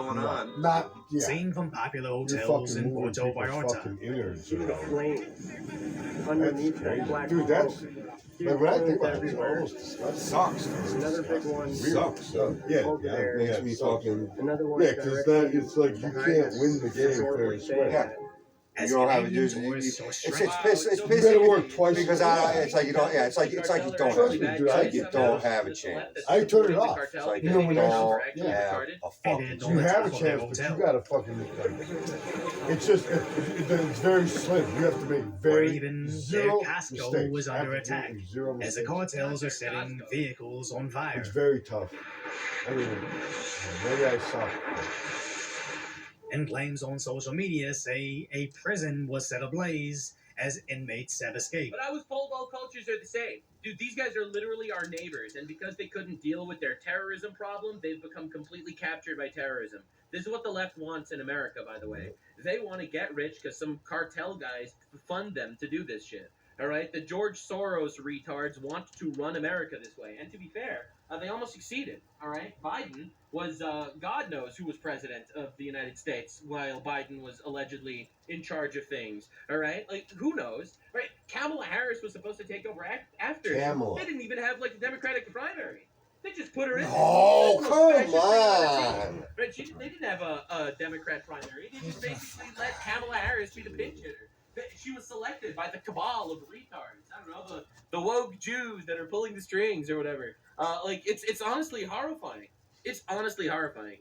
[SPEAKER 13] going on.
[SPEAKER 2] Not yeah.
[SPEAKER 3] Seen from popular
[SPEAKER 2] You're
[SPEAKER 3] hotels
[SPEAKER 2] fucking
[SPEAKER 3] in
[SPEAKER 2] moving
[SPEAKER 3] Puerto
[SPEAKER 2] people's
[SPEAKER 3] Vallarta.
[SPEAKER 2] fucking innards
[SPEAKER 7] See the
[SPEAKER 2] around.
[SPEAKER 7] flames underneath that
[SPEAKER 2] Crazy.
[SPEAKER 7] black
[SPEAKER 2] Dude,
[SPEAKER 7] smoke.
[SPEAKER 2] that's Like when I think about it, it's almost disgusting.
[SPEAKER 6] Sucks.
[SPEAKER 7] Another big one.
[SPEAKER 6] Sucks.
[SPEAKER 2] Yeah,
[SPEAKER 7] over
[SPEAKER 2] yeah,
[SPEAKER 7] there.
[SPEAKER 6] Makes me fucking.
[SPEAKER 7] Another one.
[SPEAKER 2] Yeah, because it's like you can't win the game fair and square.
[SPEAKER 6] Yeah. You don't have to do it. It's
[SPEAKER 2] You gotta work
[SPEAKER 6] pissing
[SPEAKER 2] twice.
[SPEAKER 6] because it's like you don't. Yeah, it's like you don't.
[SPEAKER 2] Trust
[SPEAKER 6] Have,
[SPEAKER 2] me, dude,
[SPEAKER 6] it's
[SPEAKER 2] I
[SPEAKER 6] like you don't have a chance.
[SPEAKER 2] I turn it off.
[SPEAKER 6] It's like
[SPEAKER 2] You know, when I
[SPEAKER 6] don't
[SPEAKER 2] yeah.
[SPEAKER 6] have a fucking
[SPEAKER 2] You have a chance, but you gotta fucking. Like, it's just it's very slim. You have to make
[SPEAKER 3] Where
[SPEAKER 2] very
[SPEAKER 3] even their
[SPEAKER 2] zero
[SPEAKER 3] Costco
[SPEAKER 2] mistakes.
[SPEAKER 3] was under attack
[SPEAKER 2] Zero
[SPEAKER 3] as the
[SPEAKER 2] mistakes.
[SPEAKER 3] cartels are setting vehicles on fire.
[SPEAKER 2] It's very tough. I mean, maybe I suck.
[SPEAKER 3] And claims on social media say a prison was set ablaze as inmates have escaped.
[SPEAKER 1] But I was told all cultures are the same. Dude, these guys are literally our neighbors, and because they couldn't deal with their terrorism problem, they've become completely captured by terrorism. This is what the left wants in America, by the way. They want to get rich because some cartel guys fund them to do this shit. All right? The George Soros retards want to run America this way. And to be fair, they almost succeeded. All right? Biden was, God knows who was president of the United States while Biden was allegedly in charge of things. All right? Like, who knows? Right? Kamala Harris was supposed to take over after.
[SPEAKER 2] Kamala.
[SPEAKER 1] They didn't even have, like, a Democratic primary. They just put her in there.
[SPEAKER 6] Oh,
[SPEAKER 1] They
[SPEAKER 6] come
[SPEAKER 1] just
[SPEAKER 6] on.
[SPEAKER 1] Right? They didn't have a Democrat primary. They just basically let Kamala Harris be the pinch hitter. She was selected by the cabal of retards. I don't know, the woke Jews that are pulling the strings or whatever. Like, it's honestly horrifying. It's honestly horrifying.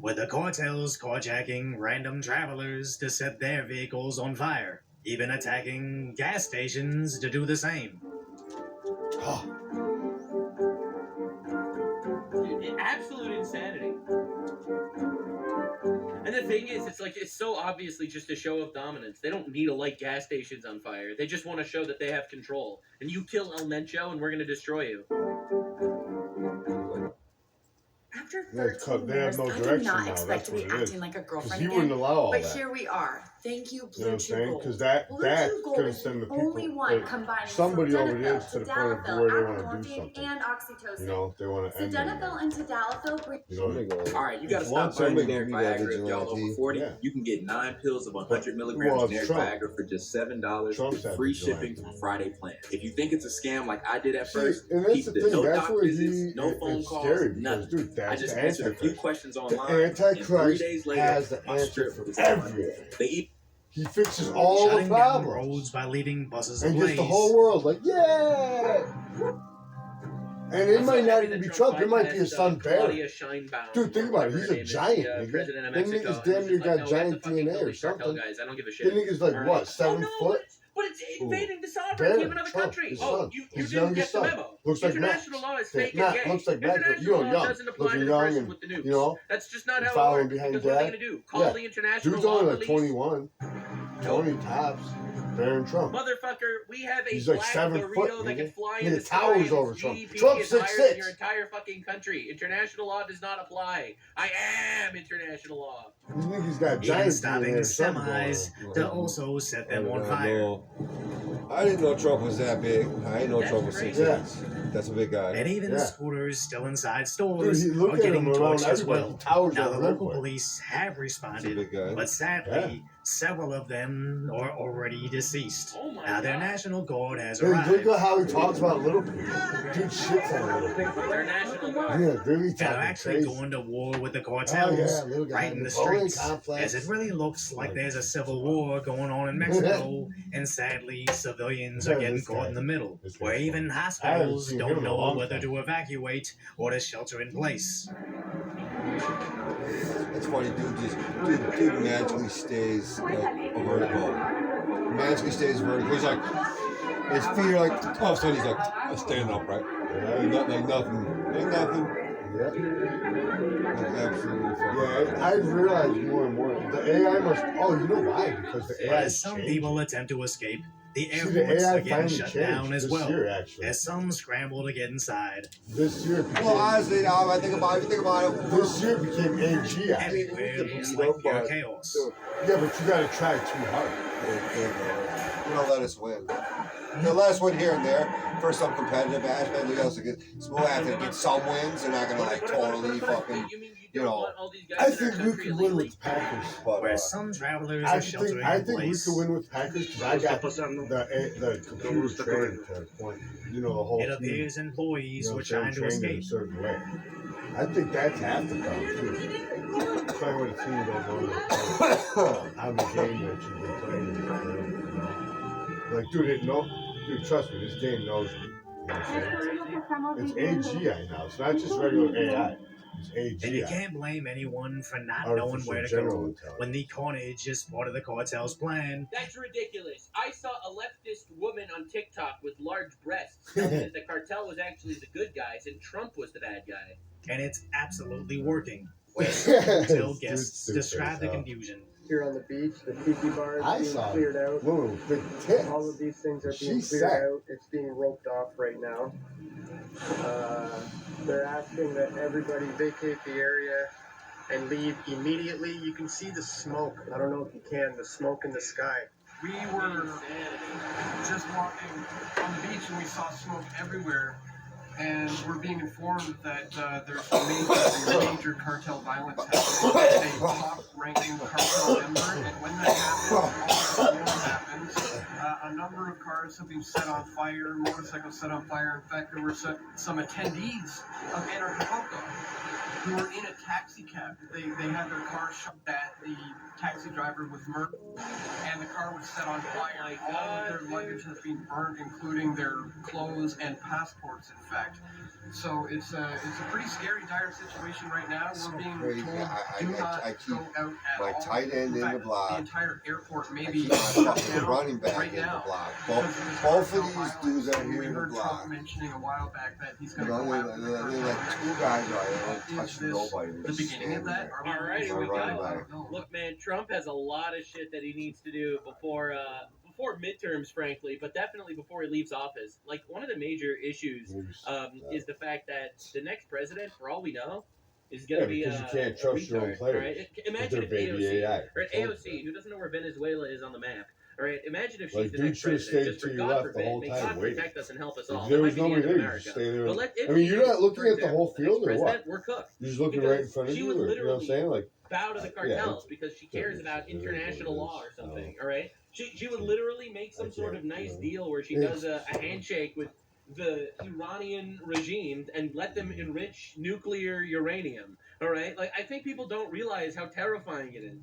[SPEAKER 3] With the cartels carjacking random travelers to set their vehicles on fire, even attacking gas stations to do the same.
[SPEAKER 1] Absolute insanity. And the thing is, it's so obviously just a show of dominance. They don't need to light gas stations on fire. They just want to show that they have control. And you kill El Mencho, and we're going to destroy you.
[SPEAKER 8] After
[SPEAKER 2] Yeah,
[SPEAKER 8] 13
[SPEAKER 2] they have
[SPEAKER 8] years,
[SPEAKER 2] no
[SPEAKER 8] I did
[SPEAKER 2] direction
[SPEAKER 8] not
[SPEAKER 2] now.
[SPEAKER 8] expect
[SPEAKER 2] That's
[SPEAKER 8] to be
[SPEAKER 2] what it is.
[SPEAKER 8] acting like a
[SPEAKER 2] 'Cause
[SPEAKER 8] girlfriend
[SPEAKER 2] he
[SPEAKER 8] again.
[SPEAKER 2] wouldn't allow all
[SPEAKER 8] but
[SPEAKER 2] that.
[SPEAKER 8] here we are. Thank you,
[SPEAKER 2] You know
[SPEAKER 8] Blue
[SPEAKER 2] what I'm
[SPEAKER 8] Chew
[SPEAKER 2] saying?
[SPEAKER 8] Gold.
[SPEAKER 2] Because that's
[SPEAKER 8] Blue Chew Gold
[SPEAKER 2] gonna
[SPEAKER 8] is
[SPEAKER 2] send the
[SPEAKER 8] the only
[SPEAKER 2] people,
[SPEAKER 8] one
[SPEAKER 2] like,
[SPEAKER 8] combining
[SPEAKER 2] somebody over there
[SPEAKER 8] sildenafil,
[SPEAKER 2] to the point of
[SPEAKER 8] tadalafil,
[SPEAKER 2] where they want to do
[SPEAKER 8] apomorphine,
[SPEAKER 2] something.
[SPEAKER 8] and oxytocin.
[SPEAKER 2] You know, they want to end it.
[SPEAKER 8] Sildenafil and tadalafil bring
[SPEAKER 2] You know,
[SPEAKER 14] All right, you gotta
[SPEAKER 2] Once
[SPEAKER 14] stop buying
[SPEAKER 2] every-
[SPEAKER 14] generic Viagra. If y'all over 40,
[SPEAKER 2] Yeah.
[SPEAKER 14] you can get 9 pills of 100 milligrams
[SPEAKER 2] Well,
[SPEAKER 14] of generic
[SPEAKER 2] Trump.
[SPEAKER 14] Viagra for just $7
[SPEAKER 2] Trump
[SPEAKER 14] with
[SPEAKER 2] said
[SPEAKER 14] free
[SPEAKER 2] vigilante.
[SPEAKER 14] shipping from Friday Plan. If you think it's a scam like I did at
[SPEAKER 2] See,
[SPEAKER 14] first,
[SPEAKER 2] and that's
[SPEAKER 14] keep
[SPEAKER 2] the
[SPEAKER 14] the
[SPEAKER 2] thing.
[SPEAKER 14] no
[SPEAKER 2] That's
[SPEAKER 14] doc
[SPEAKER 2] where
[SPEAKER 14] visits, no phone
[SPEAKER 2] it's
[SPEAKER 14] calls,
[SPEAKER 2] scary because,
[SPEAKER 14] nothing.
[SPEAKER 2] dude,
[SPEAKER 14] I
[SPEAKER 2] that's
[SPEAKER 14] just
[SPEAKER 2] the
[SPEAKER 14] answered a few
[SPEAKER 2] Antichrist.
[SPEAKER 14] questions
[SPEAKER 2] The
[SPEAKER 14] online, and 3
[SPEAKER 2] Antichrist
[SPEAKER 14] days later,
[SPEAKER 2] has the
[SPEAKER 14] my
[SPEAKER 2] answer
[SPEAKER 14] strip
[SPEAKER 2] for
[SPEAKER 14] was
[SPEAKER 2] everything.
[SPEAKER 14] They eat.
[SPEAKER 2] He fixes all the
[SPEAKER 3] Shutting down
[SPEAKER 2] problems
[SPEAKER 3] roads by leaving buses
[SPEAKER 2] and
[SPEAKER 3] ablaze.
[SPEAKER 2] gets the whole world like, yeah. And it might not even be Trump. It might be his son Barry.
[SPEAKER 1] Claudia Scheinbaum.
[SPEAKER 2] Dude, think about it. He's
[SPEAKER 1] Whatever her
[SPEAKER 2] a
[SPEAKER 1] name is,
[SPEAKER 2] giant,
[SPEAKER 1] the,
[SPEAKER 2] nigga.
[SPEAKER 1] president of
[SPEAKER 2] Them
[SPEAKER 1] Mexico.
[SPEAKER 2] niggas
[SPEAKER 1] And
[SPEAKER 2] damn
[SPEAKER 1] it's
[SPEAKER 2] near
[SPEAKER 1] just
[SPEAKER 2] got
[SPEAKER 1] like, no, we have
[SPEAKER 2] giant
[SPEAKER 1] to fucking
[SPEAKER 2] DNA
[SPEAKER 1] kill
[SPEAKER 2] or
[SPEAKER 1] these cartel
[SPEAKER 2] something.
[SPEAKER 1] guys. I don't give a
[SPEAKER 2] The
[SPEAKER 1] shit.
[SPEAKER 2] nigga's like,
[SPEAKER 1] All
[SPEAKER 2] what,
[SPEAKER 1] right?
[SPEAKER 2] 7 foot?
[SPEAKER 1] But it's invading the sovereignty
[SPEAKER 2] Barry,
[SPEAKER 1] of another
[SPEAKER 2] Trump,
[SPEAKER 1] country.
[SPEAKER 2] his
[SPEAKER 1] Oh,
[SPEAKER 2] son.
[SPEAKER 1] you
[SPEAKER 2] His
[SPEAKER 1] didn't
[SPEAKER 2] youngest
[SPEAKER 1] get the
[SPEAKER 2] son.
[SPEAKER 1] memo.
[SPEAKER 2] Looks like
[SPEAKER 1] International
[SPEAKER 2] Max.
[SPEAKER 1] law is
[SPEAKER 2] Yeah,
[SPEAKER 1] fake
[SPEAKER 2] nah,
[SPEAKER 1] and gay.
[SPEAKER 2] looks like Max, but you
[SPEAKER 1] International
[SPEAKER 2] know,
[SPEAKER 1] law
[SPEAKER 2] young.
[SPEAKER 1] doesn't apply
[SPEAKER 2] Looking
[SPEAKER 1] to the
[SPEAKER 2] young
[SPEAKER 1] person
[SPEAKER 2] and,
[SPEAKER 1] with the nukes.
[SPEAKER 2] you know,
[SPEAKER 1] That's just not
[SPEAKER 2] and
[SPEAKER 1] how it
[SPEAKER 2] following
[SPEAKER 1] works.
[SPEAKER 2] behind
[SPEAKER 1] Because what are they
[SPEAKER 2] dad.
[SPEAKER 1] going to do? Call
[SPEAKER 2] Yeah.
[SPEAKER 1] the international
[SPEAKER 2] Dude's
[SPEAKER 1] law
[SPEAKER 2] only like
[SPEAKER 1] police?
[SPEAKER 2] 21. 20 tops. Barron Trump.
[SPEAKER 1] Motherfucker, we have a
[SPEAKER 2] He's like
[SPEAKER 1] black
[SPEAKER 2] 7
[SPEAKER 1] burrito
[SPEAKER 2] foot,
[SPEAKER 1] that can
[SPEAKER 2] nigga.
[SPEAKER 1] fly
[SPEAKER 2] Nigga
[SPEAKER 1] in the sky
[SPEAKER 2] towers
[SPEAKER 1] and
[SPEAKER 2] over
[SPEAKER 1] its
[SPEAKER 2] Trump.
[SPEAKER 1] GDP
[SPEAKER 2] Trump's
[SPEAKER 1] is higher
[SPEAKER 2] 6'6".
[SPEAKER 1] than your entire fucking country. International law does not apply. I am international law.
[SPEAKER 2] These niggas got
[SPEAKER 3] Even
[SPEAKER 2] giant
[SPEAKER 3] stopping
[SPEAKER 2] DNA or something going
[SPEAKER 3] semis
[SPEAKER 2] on.
[SPEAKER 3] to also set them on
[SPEAKER 6] I
[SPEAKER 3] fire.
[SPEAKER 6] know. I didn't know Trump was that big. I didn't know
[SPEAKER 1] That's
[SPEAKER 6] Trump was
[SPEAKER 1] crazy.
[SPEAKER 6] 6'6". That's a big guy.
[SPEAKER 3] And even
[SPEAKER 2] Yeah.
[SPEAKER 3] scooters still inside
[SPEAKER 2] Dude,
[SPEAKER 3] stores
[SPEAKER 2] he look
[SPEAKER 3] are
[SPEAKER 2] at him
[SPEAKER 3] getting
[SPEAKER 2] around
[SPEAKER 3] torched as
[SPEAKER 2] everybody.
[SPEAKER 3] well.
[SPEAKER 2] He towers
[SPEAKER 3] Now, the
[SPEAKER 2] over
[SPEAKER 3] local
[SPEAKER 2] everywhere.
[SPEAKER 3] police have
[SPEAKER 6] He's a
[SPEAKER 3] responded,
[SPEAKER 6] big guy.
[SPEAKER 3] but sadly, several of them are already deceased.
[SPEAKER 1] Oh my
[SPEAKER 3] Now, their
[SPEAKER 1] God.
[SPEAKER 3] National Guard has
[SPEAKER 2] Dude, look
[SPEAKER 3] arrived
[SPEAKER 2] at how he talks about little people. Dude shits on little people.
[SPEAKER 1] Their national guard.
[SPEAKER 2] Yeah, really
[SPEAKER 3] and are
[SPEAKER 2] talking
[SPEAKER 3] actually
[SPEAKER 2] crazy.
[SPEAKER 3] going to war with the
[SPEAKER 2] Oh,
[SPEAKER 3] cartels
[SPEAKER 2] yeah, little guy.
[SPEAKER 3] right in the
[SPEAKER 2] Napoleon
[SPEAKER 3] streets.
[SPEAKER 2] complex.
[SPEAKER 3] As it really looks like there's a civil war going on in Mexico, and sadly, civilians are
[SPEAKER 2] Yeah,
[SPEAKER 3] getting
[SPEAKER 2] this
[SPEAKER 3] caught
[SPEAKER 2] guy-
[SPEAKER 3] in the middle,
[SPEAKER 2] this
[SPEAKER 3] where
[SPEAKER 2] guy's
[SPEAKER 3] even
[SPEAKER 2] funny. I haven't
[SPEAKER 3] hospitals
[SPEAKER 2] seen him
[SPEAKER 3] don't
[SPEAKER 2] in a
[SPEAKER 3] know
[SPEAKER 2] long
[SPEAKER 3] whether
[SPEAKER 2] time.
[SPEAKER 3] to evacuate or to shelter in place.
[SPEAKER 6] It's funny, dude magically stays like vertical. Magically stays vertical. He's like, his feet are like, all of a sudden he's like, standing upright. Like nothing. Like nothing.
[SPEAKER 2] Yeah.
[SPEAKER 6] Like absolutely fucking.
[SPEAKER 2] Yeah, I realized more and more. The AI must. Oh, you know why? Because the AI
[SPEAKER 3] As some people attempt to escape, the
[SPEAKER 2] See, the
[SPEAKER 3] airports
[SPEAKER 2] AI
[SPEAKER 3] are getting
[SPEAKER 2] finally
[SPEAKER 3] shut
[SPEAKER 2] changed
[SPEAKER 3] down as
[SPEAKER 2] this
[SPEAKER 3] well,
[SPEAKER 2] year, actually.
[SPEAKER 3] as some scramble to get inside.
[SPEAKER 2] This year became.
[SPEAKER 6] Well, honestly, now I think about it.
[SPEAKER 2] This year became AGI.
[SPEAKER 3] Everywhere looks like pure chaos.
[SPEAKER 2] Yeah, but you gotta try too hard.
[SPEAKER 6] You don't let us win. They'll let us win here and there for some competitive aspect. Look else to get smooth after get some wins. They're not gonna like totally fucking, you know.
[SPEAKER 2] I think we could win with Packers.
[SPEAKER 6] But
[SPEAKER 3] Where some travelers
[SPEAKER 2] I
[SPEAKER 3] are sheltering
[SPEAKER 2] think
[SPEAKER 3] in
[SPEAKER 2] we
[SPEAKER 3] place.
[SPEAKER 2] could win with Packers because I got the computer's trained to point, you know, the whole
[SPEAKER 3] It
[SPEAKER 2] team.
[SPEAKER 3] appears employees
[SPEAKER 2] You know,
[SPEAKER 3] were
[SPEAKER 2] so
[SPEAKER 3] trying to
[SPEAKER 2] trained in a
[SPEAKER 3] escape.
[SPEAKER 2] certain way. I think that's half the problem too. Playing with a team you don't know how the game that you've been playing. You know? Like, dude, trust me, this game knows me. You know what I'm saying? It's AGI now. It's not just regular AI. It's
[SPEAKER 3] And you
[SPEAKER 2] AGI.
[SPEAKER 3] can't blame anyone for not
[SPEAKER 2] Artificial
[SPEAKER 3] knowing where to
[SPEAKER 2] general
[SPEAKER 3] go
[SPEAKER 2] intelligence.
[SPEAKER 3] when the carnage is part of the cartel's plan.
[SPEAKER 1] That's ridiculous. I saw a leftist woman on TikTok with large breasts telling that the cartel was actually the good guys and Trump was the bad guy.
[SPEAKER 3] And it's absolutely working. Hotel
[SPEAKER 2] Dude,
[SPEAKER 3] guests
[SPEAKER 2] stupid
[SPEAKER 3] describe
[SPEAKER 2] as
[SPEAKER 3] the
[SPEAKER 2] hell.
[SPEAKER 3] confusion.
[SPEAKER 7] Here on the beach, the tiki bar
[SPEAKER 2] I
[SPEAKER 7] is being
[SPEAKER 2] saw
[SPEAKER 7] cleared out.
[SPEAKER 2] woman with big tits.
[SPEAKER 7] All of these things are being
[SPEAKER 2] She's
[SPEAKER 7] cleared
[SPEAKER 2] set.
[SPEAKER 7] out. It's being roped off right now. They're asking that everybody vacate the area and leave immediately. You can see the smoke. I don't know if you can, the smoke in the sky. We were just walking on the beach and we saw smoke everywhere. And we're being informed that there's major cartel violence happening. A top-ranking cartel member, and when that happens, a number of cars have been set on fire, motorcycles set on fire. In fact, there were some attendees of Anarchapulco who were in a taxi cab. They had their car shut at the taxi driver was murdered, and the car was set on fire. All of their luggage has been burned, including their clothes and passports, in fact. So it's a pretty scary, dire situation right now. We're being
[SPEAKER 6] crazy.
[SPEAKER 7] told
[SPEAKER 6] I
[SPEAKER 7] do not
[SPEAKER 6] keep
[SPEAKER 7] go out at
[SPEAKER 6] my
[SPEAKER 7] all.
[SPEAKER 6] tight end in
[SPEAKER 7] fact,
[SPEAKER 6] the block.
[SPEAKER 7] The entire airport may
[SPEAKER 6] I
[SPEAKER 7] be
[SPEAKER 6] keep my
[SPEAKER 7] shut
[SPEAKER 6] fucking
[SPEAKER 7] down
[SPEAKER 6] running back
[SPEAKER 7] right
[SPEAKER 6] in
[SPEAKER 7] now.
[SPEAKER 6] the block.
[SPEAKER 7] because of this
[SPEAKER 6] Both of
[SPEAKER 7] cartel
[SPEAKER 6] these
[SPEAKER 7] violence.
[SPEAKER 6] dudes are
[SPEAKER 7] And
[SPEAKER 6] here
[SPEAKER 7] we
[SPEAKER 6] in the
[SPEAKER 7] heard
[SPEAKER 6] block.
[SPEAKER 7] Trump mentioning a while back that he's going
[SPEAKER 6] And
[SPEAKER 7] to go
[SPEAKER 6] only,
[SPEAKER 7] after the
[SPEAKER 6] only
[SPEAKER 7] cartel.
[SPEAKER 6] like two guys are there. Don't
[SPEAKER 7] Is
[SPEAKER 6] touch
[SPEAKER 7] this
[SPEAKER 6] nobody.
[SPEAKER 7] the beginning of that? Are we
[SPEAKER 1] Alright, here we
[SPEAKER 6] running
[SPEAKER 1] go.
[SPEAKER 6] back.
[SPEAKER 1] Look, man, Trump has a lot of shit that he needs to do before midterms, frankly, but definitely before he leaves office. Like, one of the major issues is the fact that the next president, for all we know, is going to be
[SPEAKER 2] because you can't trust your own
[SPEAKER 1] retard,
[SPEAKER 2] players.
[SPEAKER 1] alright? Imagine if
[SPEAKER 2] With their baby
[SPEAKER 1] AOC,
[SPEAKER 2] AI.
[SPEAKER 1] or AOC, who doesn't know where Venezuela is on the map, alright? Imagine if she's
[SPEAKER 2] Like,
[SPEAKER 1] the
[SPEAKER 2] dude
[SPEAKER 1] next
[SPEAKER 2] should have
[SPEAKER 1] president,
[SPEAKER 2] stayed
[SPEAKER 1] just for
[SPEAKER 2] to your
[SPEAKER 1] God
[SPEAKER 2] left the
[SPEAKER 1] forbid,
[SPEAKER 2] whole
[SPEAKER 1] may
[SPEAKER 2] time
[SPEAKER 1] God
[SPEAKER 2] waiting.
[SPEAKER 1] protect us and help us
[SPEAKER 2] If
[SPEAKER 1] all.
[SPEAKER 2] there
[SPEAKER 1] That
[SPEAKER 2] was
[SPEAKER 1] might be
[SPEAKER 2] nobody
[SPEAKER 1] the end of
[SPEAKER 2] there, you just
[SPEAKER 1] America.
[SPEAKER 2] stay there.
[SPEAKER 1] But if
[SPEAKER 2] I mean, you're
[SPEAKER 1] she
[SPEAKER 2] not
[SPEAKER 1] is,
[SPEAKER 2] looking
[SPEAKER 1] for
[SPEAKER 2] at the whole
[SPEAKER 1] example,
[SPEAKER 2] field or
[SPEAKER 1] next
[SPEAKER 2] what?
[SPEAKER 1] president, we're cooked.
[SPEAKER 2] You're just looking
[SPEAKER 1] Because
[SPEAKER 2] right in front of
[SPEAKER 1] she
[SPEAKER 2] you,
[SPEAKER 1] would
[SPEAKER 2] or, you know what I'm
[SPEAKER 1] literally
[SPEAKER 2] saying? Like,
[SPEAKER 1] bow to the
[SPEAKER 2] yeah,
[SPEAKER 1] cartels because she cares about international law or something. All right, she would literally make some sort of nice deal where she does a handshake with the Iranian regime and let them enrich nuclear uranium. All right, like I think people don't realize how terrifying it is.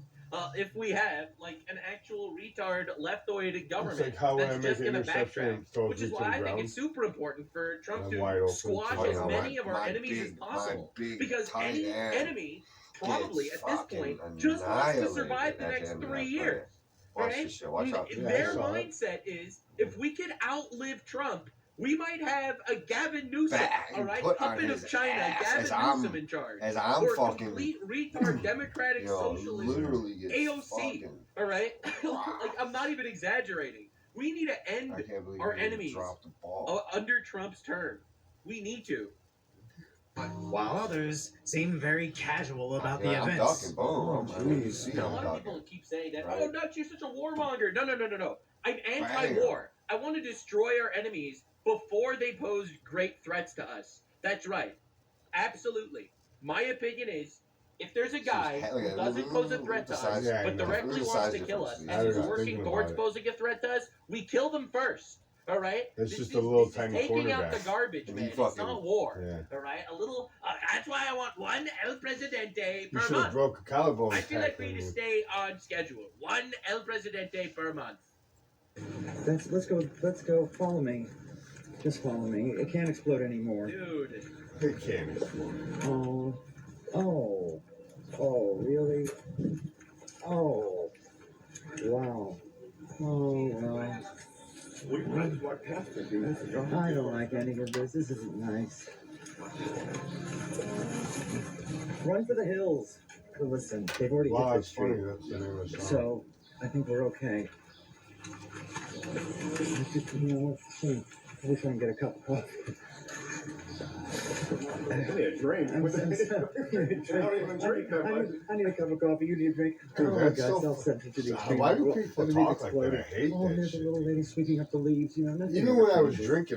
[SPEAKER 1] If we have like an actual retard leftoid government
[SPEAKER 2] like how when I
[SPEAKER 1] that's
[SPEAKER 2] make
[SPEAKER 1] just
[SPEAKER 2] an
[SPEAKER 1] going to
[SPEAKER 2] interception
[SPEAKER 1] backtrack,
[SPEAKER 2] and throw
[SPEAKER 1] which
[SPEAKER 2] it
[SPEAKER 1] is
[SPEAKER 2] to
[SPEAKER 1] why
[SPEAKER 2] the
[SPEAKER 1] I think
[SPEAKER 2] ground,
[SPEAKER 1] it's super important for Trump
[SPEAKER 2] I'm
[SPEAKER 1] to
[SPEAKER 2] wide open.
[SPEAKER 1] squash
[SPEAKER 2] I
[SPEAKER 1] as
[SPEAKER 2] know,
[SPEAKER 1] many of our
[SPEAKER 6] my
[SPEAKER 1] enemies as
[SPEAKER 6] big-
[SPEAKER 1] possible.
[SPEAKER 6] my big
[SPEAKER 1] Because
[SPEAKER 6] tight
[SPEAKER 1] any
[SPEAKER 6] end
[SPEAKER 1] enemy probably
[SPEAKER 6] gets
[SPEAKER 1] at this
[SPEAKER 6] fucking
[SPEAKER 1] point just wants to
[SPEAKER 6] annihilated
[SPEAKER 1] survive the
[SPEAKER 6] at
[SPEAKER 1] next
[SPEAKER 6] end of
[SPEAKER 1] 3
[SPEAKER 6] that
[SPEAKER 1] years.
[SPEAKER 6] fight. Watch
[SPEAKER 1] Right?
[SPEAKER 6] this shit. Watch out.
[SPEAKER 1] Their mindset is if we could outlive Trump, we might have a Gavin Newsom, all right,
[SPEAKER 6] put on
[SPEAKER 1] puppet
[SPEAKER 6] his
[SPEAKER 1] of China,
[SPEAKER 6] ass as
[SPEAKER 1] Gavin
[SPEAKER 6] I'm-
[SPEAKER 1] Newsom in charge,
[SPEAKER 6] as I'm
[SPEAKER 1] or
[SPEAKER 6] fucking-
[SPEAKER 1] complete retard democratic
[SPEAKER 6] You know,
[SPEAKER 1] socialism,
[SPEAKER 6] literally gets
[SPEAKER 1] AOC,
[SPEAKER 6] fucking-
[SPEAKER 1] all right. Like I'm not even exaggerating. We need to end
[SPEAKER 6] I can't believe
[SPEAKER 1] our
[SPEAKER 6] he
[SPEAKER 1] enemies
[SPEAKER 6] dropped the ball.
[SPEAKER 1] under Trump's term. We need to.
[SPEAKER 3] While others seem very casual about the
[SPEAKER 6] Yeah, I'm
[SPEAKER 3] events.
[SPEAKER 6] ducking. Boom. I mean, you see
[SPEAKER 1] A
[SPEAKER 6] I'm
[SPEAKER 1] lot of
[SPEAKER 6] ducking.
[SPEAKER 1] people keep saying that,
[SPEAKER 6] Right.
[SPEAKER 1] oh, Dutch, you're such a warmonger. No. I'm anti-war. I want to destroy our enemies before they pose great threats to us. That's right. Absolutely. My opinion is, if there's a guy who doesn't pose a threat to us,
[SPEAKER 2] Yeah, I
[SPEAKER 1] but
[SPEAKER 2] know.
[SPEAKER 1] directly
[SPEAKER 6] Look at the
[SPEAKER 1] wants
[SPEAKER 6] size
[SPEAKER 1] to kill us,
[SPEAKER 6] difference.
[SPEAKER 1] and he's
[SPEAKER 2] I was
[SPEAKER 1] working
[SPEAKER 2] thinking
[SPEAKER 1] towards
[SPEAKER 2] about it.
[SPEAKER 1] posing a threat to us, we kill them first. All right?
[SPEAKER 2] It's
[SPEAKER 1] This
[SPEAKER 2] just
[SPEAKER 1] is-
[SPEAKER 2] a little
[SPEAKER 1] this is
[SPEAKER 2] tiny
[SPEAKER 1] taking out the
[SPEAKER 2] quarterback.
[SPEAKER 1] garbage,
[SPEAKER 6] And
[SPEAKER 1] man.
[SPEAKER 6] he
[SPEAKER 1] It's
[SPEAKER 6] fucking-
[SPEAKER 1] not war.
[SPEAKER 2] Yeah.
[SPEAKER 1] All right? A little. That's why I want one El Presidente
[SPEAKER 2] You
[SPEAKER 1] per
[SPEAKER 2] should have
[SPEAKER 1] month.
[SPEAKER 2] broke a collarbone.
[SPEAKER 1] I feel like we
[SPEAKER 2] tackling
[SPEAKER 1] need to
[SPEAKER 2] with-
[SPEAKER 1] stay on schedule. One El Presidente per month.
[SPEAKER 15] Let's go. Follow me. Just follow me. It can't explode anymore.
[SPEAKER 1] Dude.
[SPEAKER 2] It can't explode.
[SPEAKER 15] Oh, really? Oh, wow. Oh, well. I don't like any of this. This isn't nice. Run for the hills. Listen, they've already
[SPEAKER 2] Wow,
[SPEAKER 15] hit
[SPEAKER 2] it's
[SPEAKER 15] this
[SPEAKER 2] funny.
[SPEAKER 15] street.
[SPEAKER 2] That's the name of the song.
[SPEAKER 15] So, I think we're okay. You know what? I wish I can get a cup of coffee.
[SPEAKER 7] I need a drink.
[SPEAKER 15] I don't
[SPEAKER 7] even drink that much.
[SPEAKER 15] I need a cup of coffee. You need a drink.
[SPEAKER 2] Dude,
[SPEAKER 15] oh my
[SPEAKER 2] that's
[SPEAKER 15] God,
[SPEAKER 2] so
[SPEAKER 15] self-centered to the extreme.
[SPEAKER 2] Why do people
[SPEAKER 15] Everything
[SPEAKER 2] talk like that? I
[SPEAKER 15] exploded.
[SPEAKER 2] hate
[SPEAKER 15] Oh,
[SPEAKER 2] that
[SPEAKER 15] there's
[SPEAKER 2] shit.
[SPEAKER 15] a little lady sweeping up the leaves. You know, nothing
[SPEAKER 2] Even
[SPEAKER 15] ever
[SPEAKER 2] when I was
[SPEAKER 15] changes.
[SPEAKER 2] drinking,